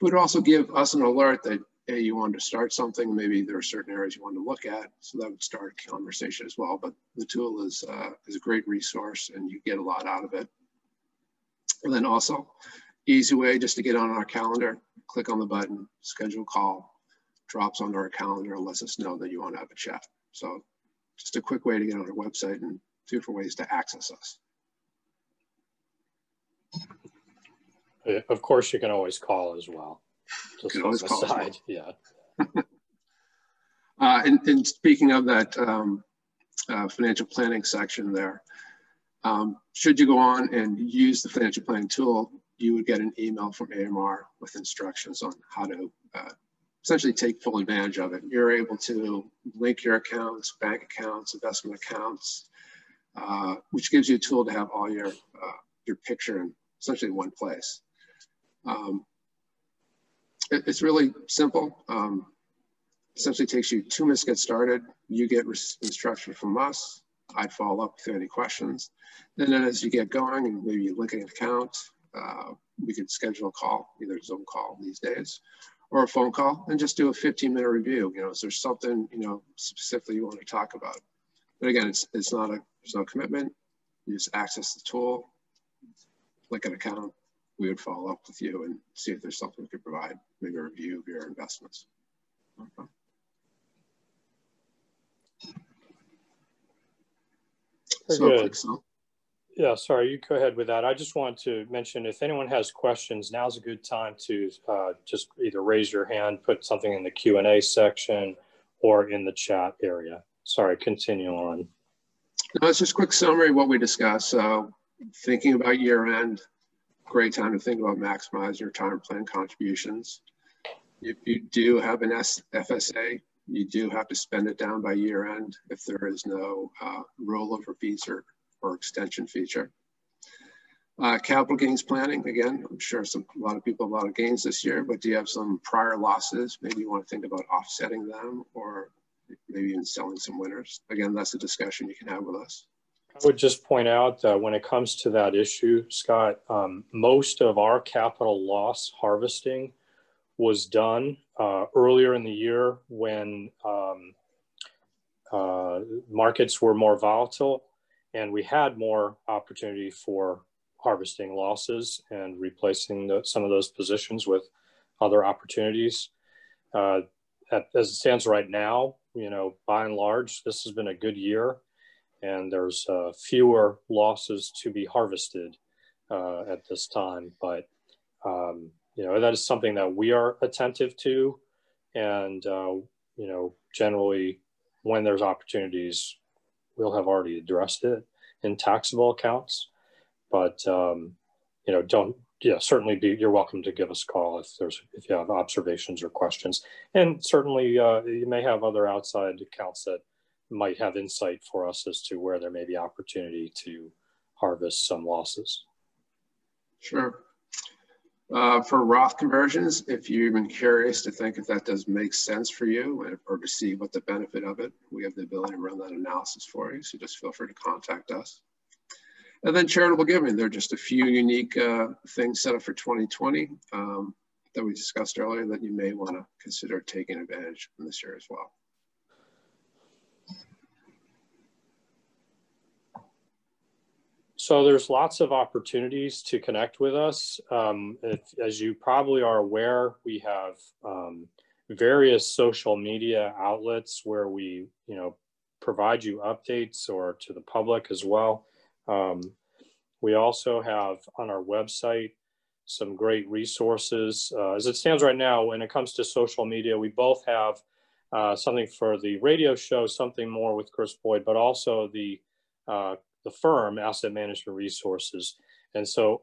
But it would also give us an alert that, hey, you wanted to start something, maybe there are certain areas you want to look at, so that would start a conversation as well. But the tool is a great resource, and you get a lot out of it. And then also, easy way just to get on our calendar, click on the button, schedule a call, drops onto our calendar and lets us know that you want to have a chat. So just a quick way to get on our website and 2 different ways to access us. Of course, you can always call as well. Just you can always call aside. Yeah. And speaking of that financial planning section there, should you go on and use the financial planning tool, you would get an email from AMR with instructions on how to essentially take full advantage of it. You're able to link your accounts, bank accounts, investment accounts, which gives you a tool to have all your picture in essentially one place. It's really simple. Essentially takes you 2 minutes to get started. You get instruction from us. I'd follow up with any questions. And then as you get going and maybe you link an account, we could schedule a call, either a Zoom call these days, or a phone call, and just do a 15-minute review. Is there something, specifically you want to talk about? But again, there's no commitment. You just access the tool, link an account. We would follow up with you and see if there's something we could provide, maybe a review of your investments. Okay. Very good. Yeah, sorry, you go ahead with that. I just want to mention, if anyone has questions, now's a good time to just either raise your hand, put something in the Q&A section or in the chat area. Sorry, continue on. No, it's just a quick summary of what we discussed. So thinking about year end, great time to think about maximizing your retirement plan contributions. If you do have an FSA, you do have to spend it down by year end if there is no rollover feature or extension feature. Capital gains planning, again, I'm sure a lot of people have a lot of gains this year, but do you have some prior losses? Maybe you want to think about offsetting them, or maybe even selling some winners. Again, that's a discussion you can have with us. I would just point out that when it comes to that issue, Scott, most of our capital loss harvesting was done earlier in the year when markets were more volatile, and we had more opportunity for harvesting losses and replacing some of those positions with other opportunities. As it stands right now, by and large, this has been a good year, and there's fewer losses to be harvested at this time. But that is something that we are attentive to, and generally, when there's opportunities, we'll have already addressed it in taxable accounts. But certainly you're welcome to give us a call if you have observations or questions. And certainly you may have other outside accounts that might have insight for us as to where there may be opportunity to harvest some losses. Sure. For Roth conversions, if you're even curious to think if that does make sense for you or to see what the benefit of it, we have the ability to run that analysis for you. So just feel free to contact us. And then charitable giving, there are just a few unique things set up for 2020 that we discussed earlier that you may want to consider taking advantage of this year as well. So there's lots of opportunities to connect with us. As you probably are aware, we have various social media outlets where we, provide you updates or to the public as well. We also have on our website some great resources. As it stands right now, when it comes to social media, we both have something for the radio show, something more with Chris Boyd, but also the firm Asset Management Resources. And so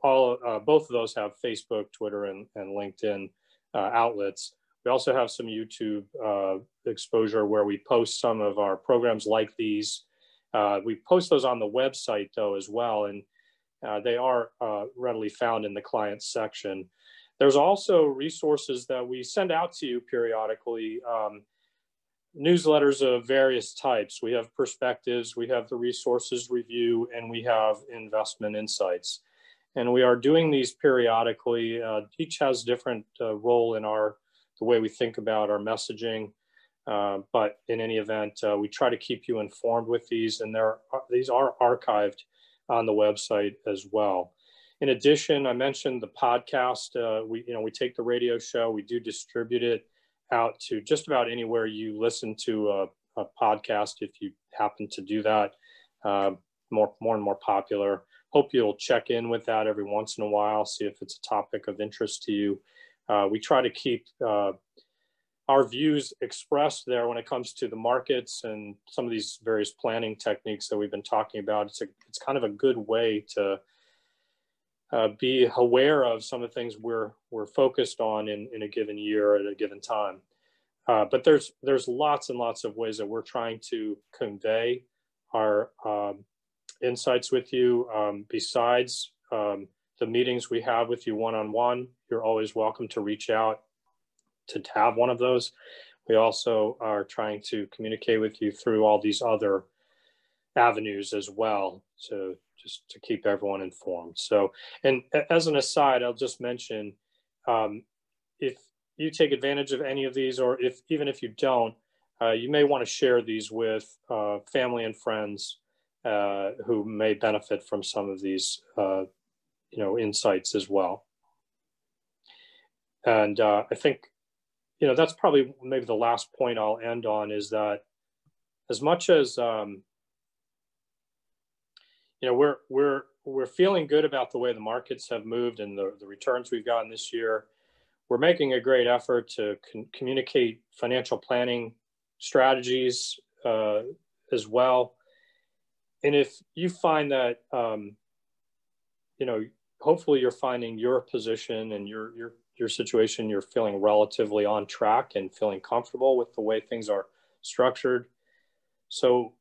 both of those have Facebook, Twitter, and LinkedIn outlets. We also have some YouTube exposure where we post some of our programs like these. We post those on the website though as well, and they are readily found in the clients section. There's also resources that we send out to you periodically, newsletters of various types. We have perspectives, we have the resources review, and we have investment insights. And we are doing these periodically. Each has different role in the way we think about our messaging. But in any event, we try to keep you informed with these, and these are archived on the website as well. In addition, I mentioned the podcast. We take the radio show, we do distribute it out to just about anywhere you listen to a podcast, if you happen to do that. More and more popular. Hope you'll check in with that every once in a while, see if it's a topic of interest to you. We try to keep our views expressed there when it comes to the markets and some of these various planning techniques that we've been talking about. It's kind of a good way to be aware of some of the things we're focused on in a given year at a given time. But there's lots and lots of ways that we're trying to convey our insights with you. Besides the meetings we have with you one-on-one, you're always welcome to reach out to have one of those. We also are trying to communicate with you through all these other avenues as well, so just to keep everyone informed. So, and as an aside, I'll just mention, if you take advantage of any of these, or even if you don't, you may want to share these with family and friends who may benefit from some of these insights as well. And I think that's probably maybe the last point I'll end on, is that as much as we're feeling good about the way the markets have moved and the returns we've gotten this year, we're making a great effort to communicate financial planning strategies as well. And if you find that hopefully you're finding your position and your situation, you're feeling relatively on track and feeling comfortable with the way things are structured. So,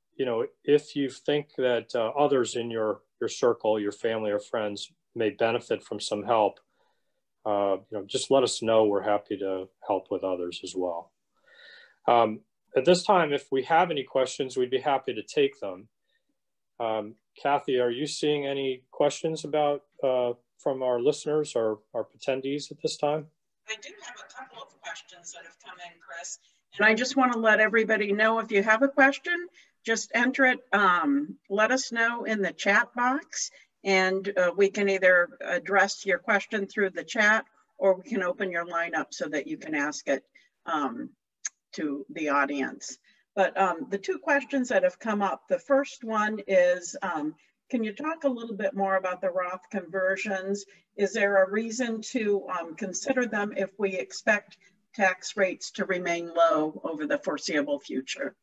if you think that others in your circle, your family or friends may benefit from some help, just let us know. We're happy to help with others as well. At this time, if we have any questions, we'd be happy to take them. Kathy, are you seeing any questions about from our listeners or our attendees at this time? I do have a couple of questions that have come in, Chris. And I just want to let everybody know, if you have a question, just enter it, let us know in the chat box, and we can either address your question through the chat, or we can open your line up so that you can ask it to the audience. But the two questions that have come up, the first one is, can you talk a little bit more about the Roth conversions? Is there a reason to consider them if we expect tax rates to remain low over the foreseeable future?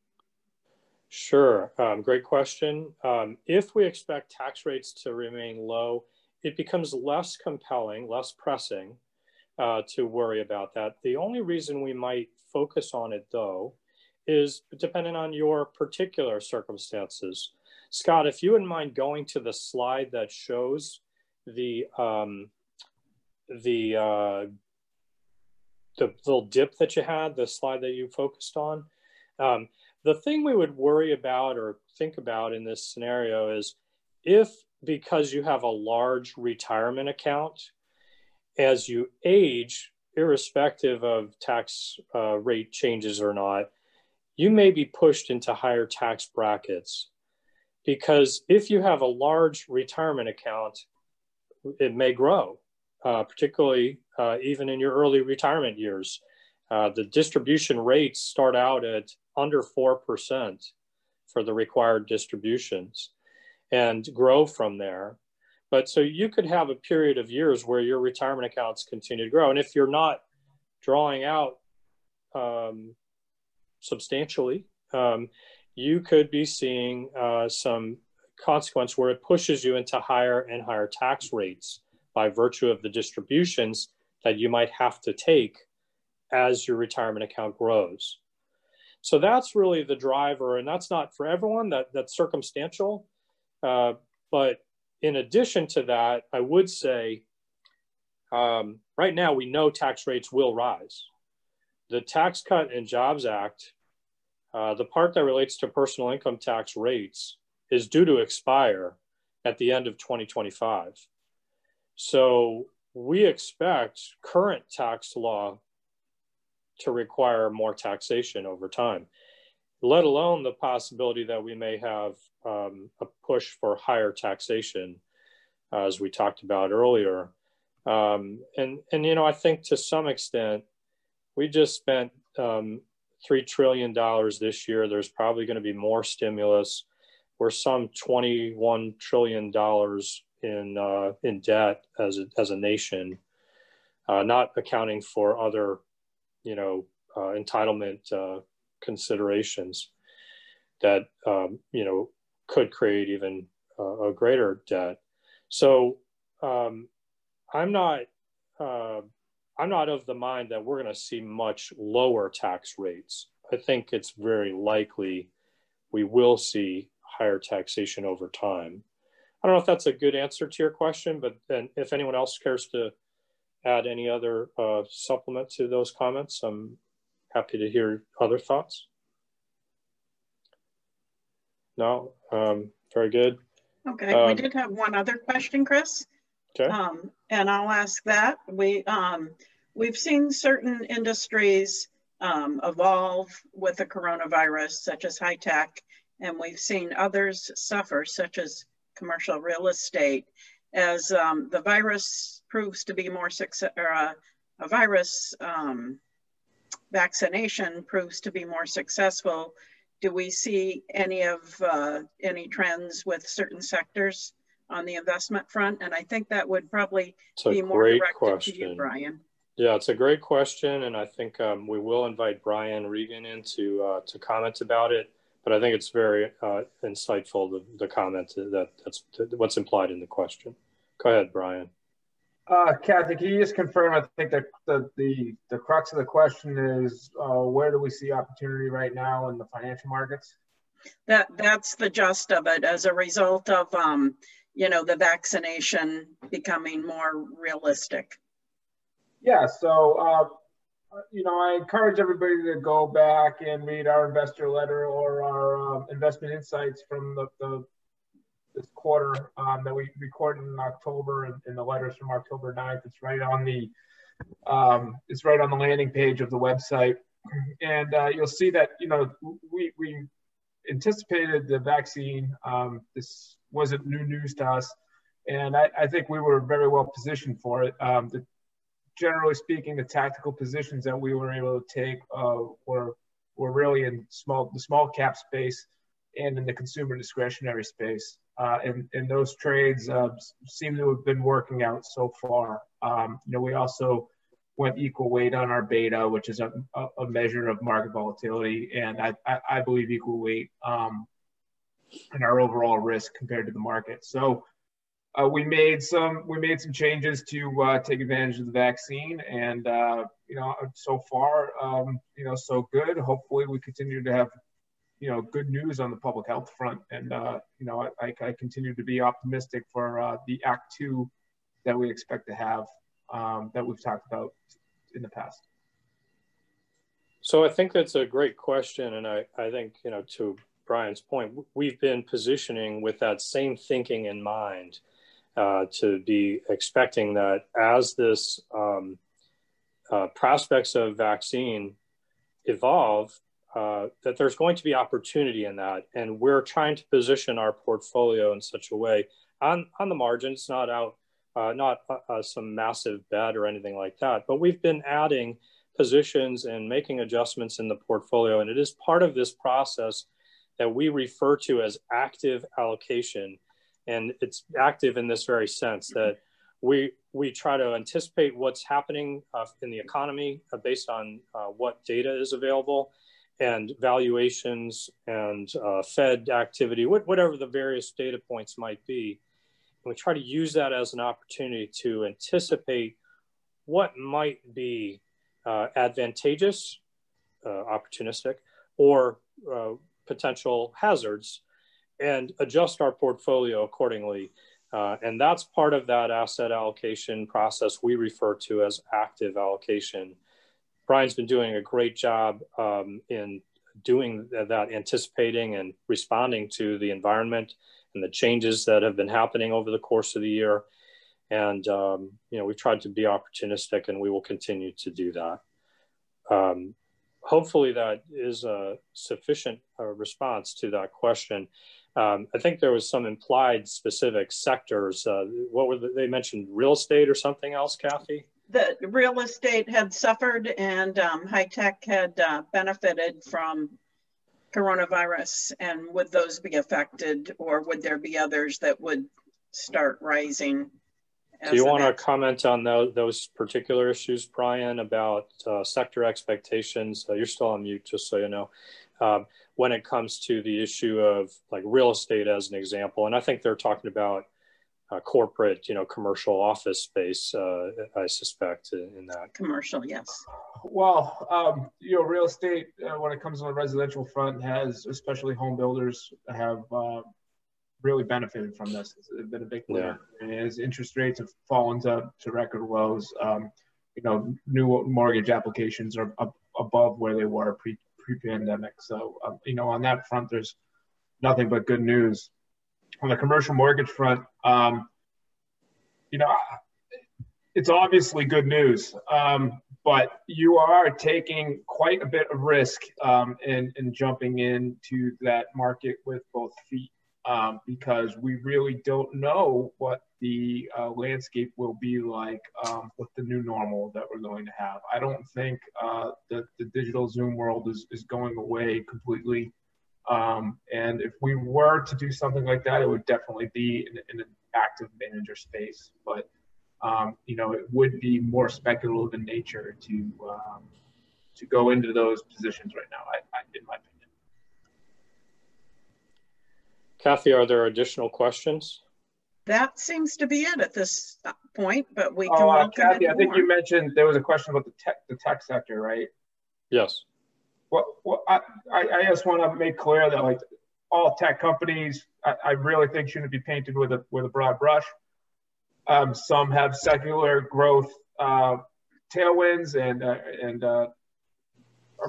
Sure, great question. If we expect tax rates to remain low, it becomes less compelling, less pressing to worry about that. The only reason we might focus on it though is dependent on your particular circumstances. Scott, if you wouldn't mind going to the slide that shows the the little dip that you had, the slide that you focused on. The thing we would worry about or think about in this scenario is if, because you have a large retirement account, as you age, irrespective of tax rate changes or not, you may be pushed into higher tax brackets. Because if you have a large retirement account, it may grow, particularly even in your early retirement years. The distribution rates start out at under 4% for the required distributions and grow from there. But so you could have a period of years where your retirement accounts continue to grow. And if you're not drawing out substantially, you could be seeing some consequence where it pushes you into higher and higher tax rates by virtue of the distributions that you might have to take as your retirement account grows. So that's really the driver, and that's not for everyone, that's circumstantial. But in addition to that, I would say right now we know tax rates will rise. The Tax Cut and Jobs Act, the part that relates to personal income tax rates, is due to expire at the end of 2025. So we expect current tax law to require more taxation over time, let alone the possibility that we may have a push for higher taxation, as we talked about earlier. And you know, I think to some extent, we just spent $3 trillion this year. There's probably going to be more stimulus. We're some $21 trillion in debt as a nation, not accounting for other, you know, entitlement considerations that you know, could create even a greater debt. So I'm not of the mind that we're going to see much lower tax rates. I think it's very likely we will see higher taxation over time. I don't know if that's a good answer to your question, but then if anyone else cares to add any other supplement to those comments, I'm happy to hear other thoughts. No, very good. Okay, we did have one other question, Chris. Okay. And I'll ask that. We've seen certain industries evolve with the coronavirus, such as high tech, and we've seen others suffer, such as commercial real estate. As the virus proves to be more success, or a virus vaccination proves to be more successful, do we see any trends with certain sectors on the investment front? And I think that would probably be more directed to you, Brian. Yeah, it's a great question, and I think we will invite Brian Regan in to comment about it. But I think it's very insightful, the comment that's what's implied in the question. Go ahead, Brian. Kathy, can you just confirm? I think that the crux of the question is where do we see opportunity right now in the financial markets? That's the gist of it, as a result of you know, the vaccination becoming more realistic. Yeah. So you know, I encourage everybody to go back and read our investor letter or our investment insights from this quarter that we recorded in October, and the letters from October 9th. It's right on the landing page of the website, and you'll see that, you know, we anticipated the vaccine. This wasn't new news to us, and I think we were very well positioned for it. Generally speaking, the tactical positions that we were able to take were really in the small cap space and in the consumer discretionary space. And those trades seem to have been working out so far. You know, we also went equal weight on our beta, which is a measure of market volatility, and I believe equal weight in our overall risk compared to the market. So we made some changes to take advantage of the vaccine, and you know, so far, you know, so good. Hopefully, we continue to have, you know, good news on the public health front, and you know, I continue to be optimistic for the Act 2 that we expect to have that we've talked about in the past? So I think that's a great question. And I think, to Brian's point, we've been positioning with that same thinking in mind, to be expecting that as this prospects of vaccine evolve, that there's going to be opportunity in that. And we're trying to position our portfolio in such a way on the margins, not some massive bet or anything like that, but we've been adding positions and making adjustments in the portfolio. And it is part of this process that we refer to as active allocation. And it's active in this very sense that we try to anticipate what's happening in the economy based on what data is available and valuations and Fed activity, whatever the various data points might be. And we try to use that as an opportunity to anticipate what might be advantageous, opportunistic, or potential hazards, and adjust our portfolio accordingly. And that's part of that asset allocation process we refer to as active allocation. Brian's been doing a great job in doing that, anticipating and responding to the environment and the changes that have been happening over the course of the year. And, we've tried to be opportunistic, and we will continue to do that. Hopefully that is a sufficient response to that question. I think there was some implied specific sectors. What were they mentioned? Real estate or something else, Kathy? The real estate had suffered, and high tech had benefited from coronavirus. And would those be affected, or would there be others that would start rising? Do you want to comment on those particular issues, Brian, about sector expectations? You're still on mute, just so you know. When it comes to the issue of like real estate as an example, and I think they're talking about corporate, commercial office space, I suspect, in that. Commercial, yes. Well, real estate, when it comes on the residential front, has, especially home builders, have really benefited from this. It's been a big winner. Yeah. And as interest rates have fallen to record lows, new mortgage applications are above where they were pre-pandemic. So, on that front, there's nothing but good news. On the commercial mortgage front, it's obviously good news, but you are taking quite a bit of risk in jumping into that market with both feet. Because we really don't know what the landscape will be like with the new normal that we're going to have. I don't think that the digital Zoom world is going away completely. And if we were to do something like that, it would definitely be in an active manager space. But, it would be more speculative in nature to go into those positions right now, in my opinion. Kathy, are there additional questions? That seems to be it at this point, but we can welcome Kathy, it I think more. you mentioned there was a question about the tech sector, right? Yes. Well, I just want to make clear that like all tech companies, I really think shouldn't be painted with a broad brush. Some have secular growth tailwinds and are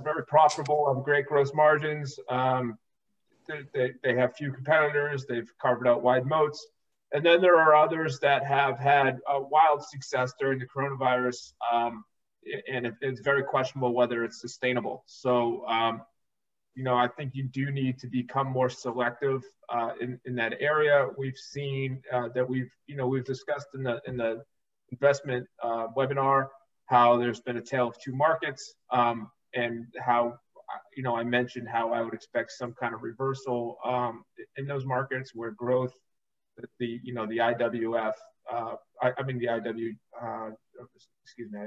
very profitable, have great gross margins. They have few competitors. They've carved out wide moats. And then there are others that have had wild success during the coronavirus, and it's very questionable whether it's sustainable. So, I think you do need to become more selective in that area. We've seen that we've discussed in the investment webinar how there's been a tale of two markets, and how I mentioned how I would expect some kind of reversal in those markets where growth, the IWF, excuse me,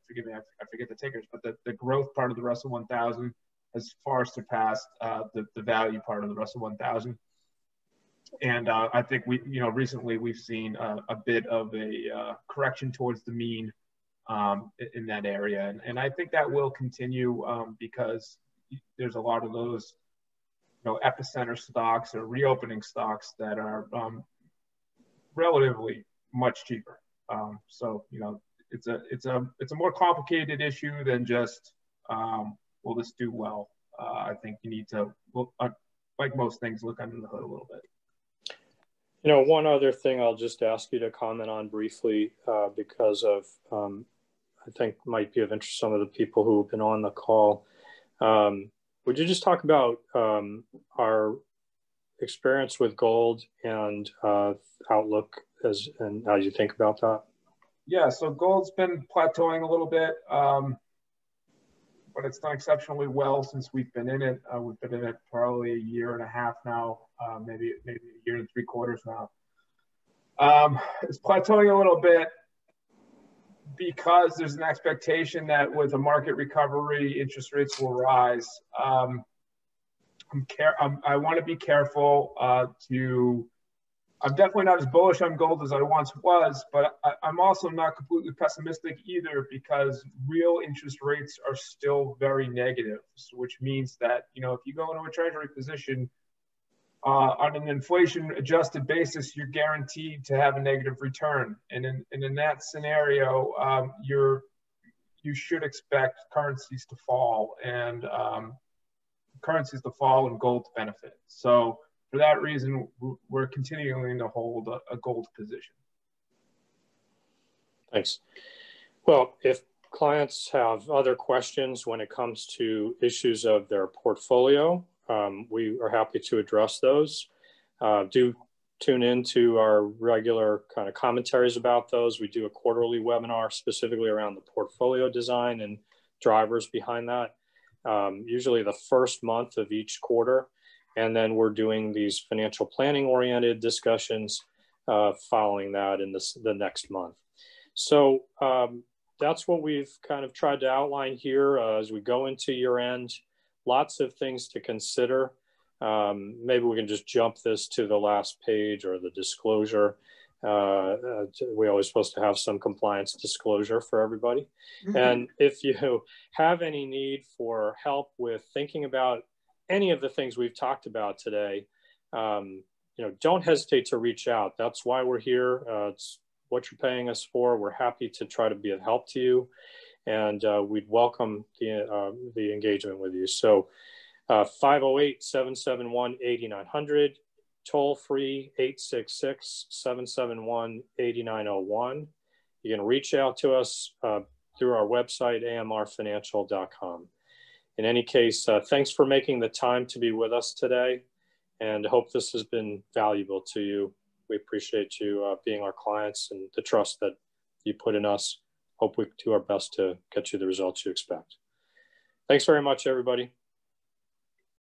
forgive me, I forget the tickers, but the growth part of the Russell 1000 has far surpassed the value part of the Russell 1000. And I think recently we've seen a bit of a correction towards the mean in that area. And I think that will continue because there's a lot of those, epicenter stocks or reopening stocks that are relatively much cheaper. So, it's a more complicated issue than just will this do well. I think you need to look, like most things, look under the hood a little bit. You know, one other thing I'll just ask you to comment on briefly because of, I think might be of interest to some of the people who have been on the call. Would you just talk about our experience with gold and outlook and how you think about that? Yeah, so gold's been plateauing a little bit, but it's done exceptionally well since we've been in it. We've been in it probably a year and a half now, maybe a year and 3/4 now. It's plateauing a little bit because there's an expectation that with a market recovery, interest rates will rise. I want to be careful I'm definitely not as bullish on gold as I once was, but I'm also not completely pessimistic either, because real interest rates are still very negative, which means that, you know, if you go into a treasury position on an inflation adjusted basis, you're guaranteed to have a negative return. And in that scenario, you should expect currencies to fall and gold to benefit. So for that reason, we're continuing to hold a gold position. Thanks. Well, if clients have other questions when it comes to issues of their portfolio, we are happy to address those. Do tune into our regular kind of commentaries about those. We do a quarterly webinar specifically around the portfolio design and drivers behind that, usually the first month of each quarter. And then we're doing these financial planning oriented discussions following that in the next month. So that's what we've kind of tried to outline here as we go into year end. Lots of things to consider. Maybe we can just jump this to the last page or the disclosure. We're always supposed to have some compliance disclosure for everybody. Mm-hmm. And if you have any need for help with thinking about any of the things we've talked about today, you know, don't hesitate to reach out. That's why we're here. It's what you're paying us for. We're happy to try to be of help to you, and we'd welcome the engagement with you. So 508-771-8900, toll free 866-771-8901. You can reach out to us through our website, amrfinancial.com. In any case, thanks for making the time to be with us today, and hope this has been valuable to you. We appreciate you being our clients and the trust that you put in us. Hope we do our best to get you the results you expect. Thanks very much, everybody.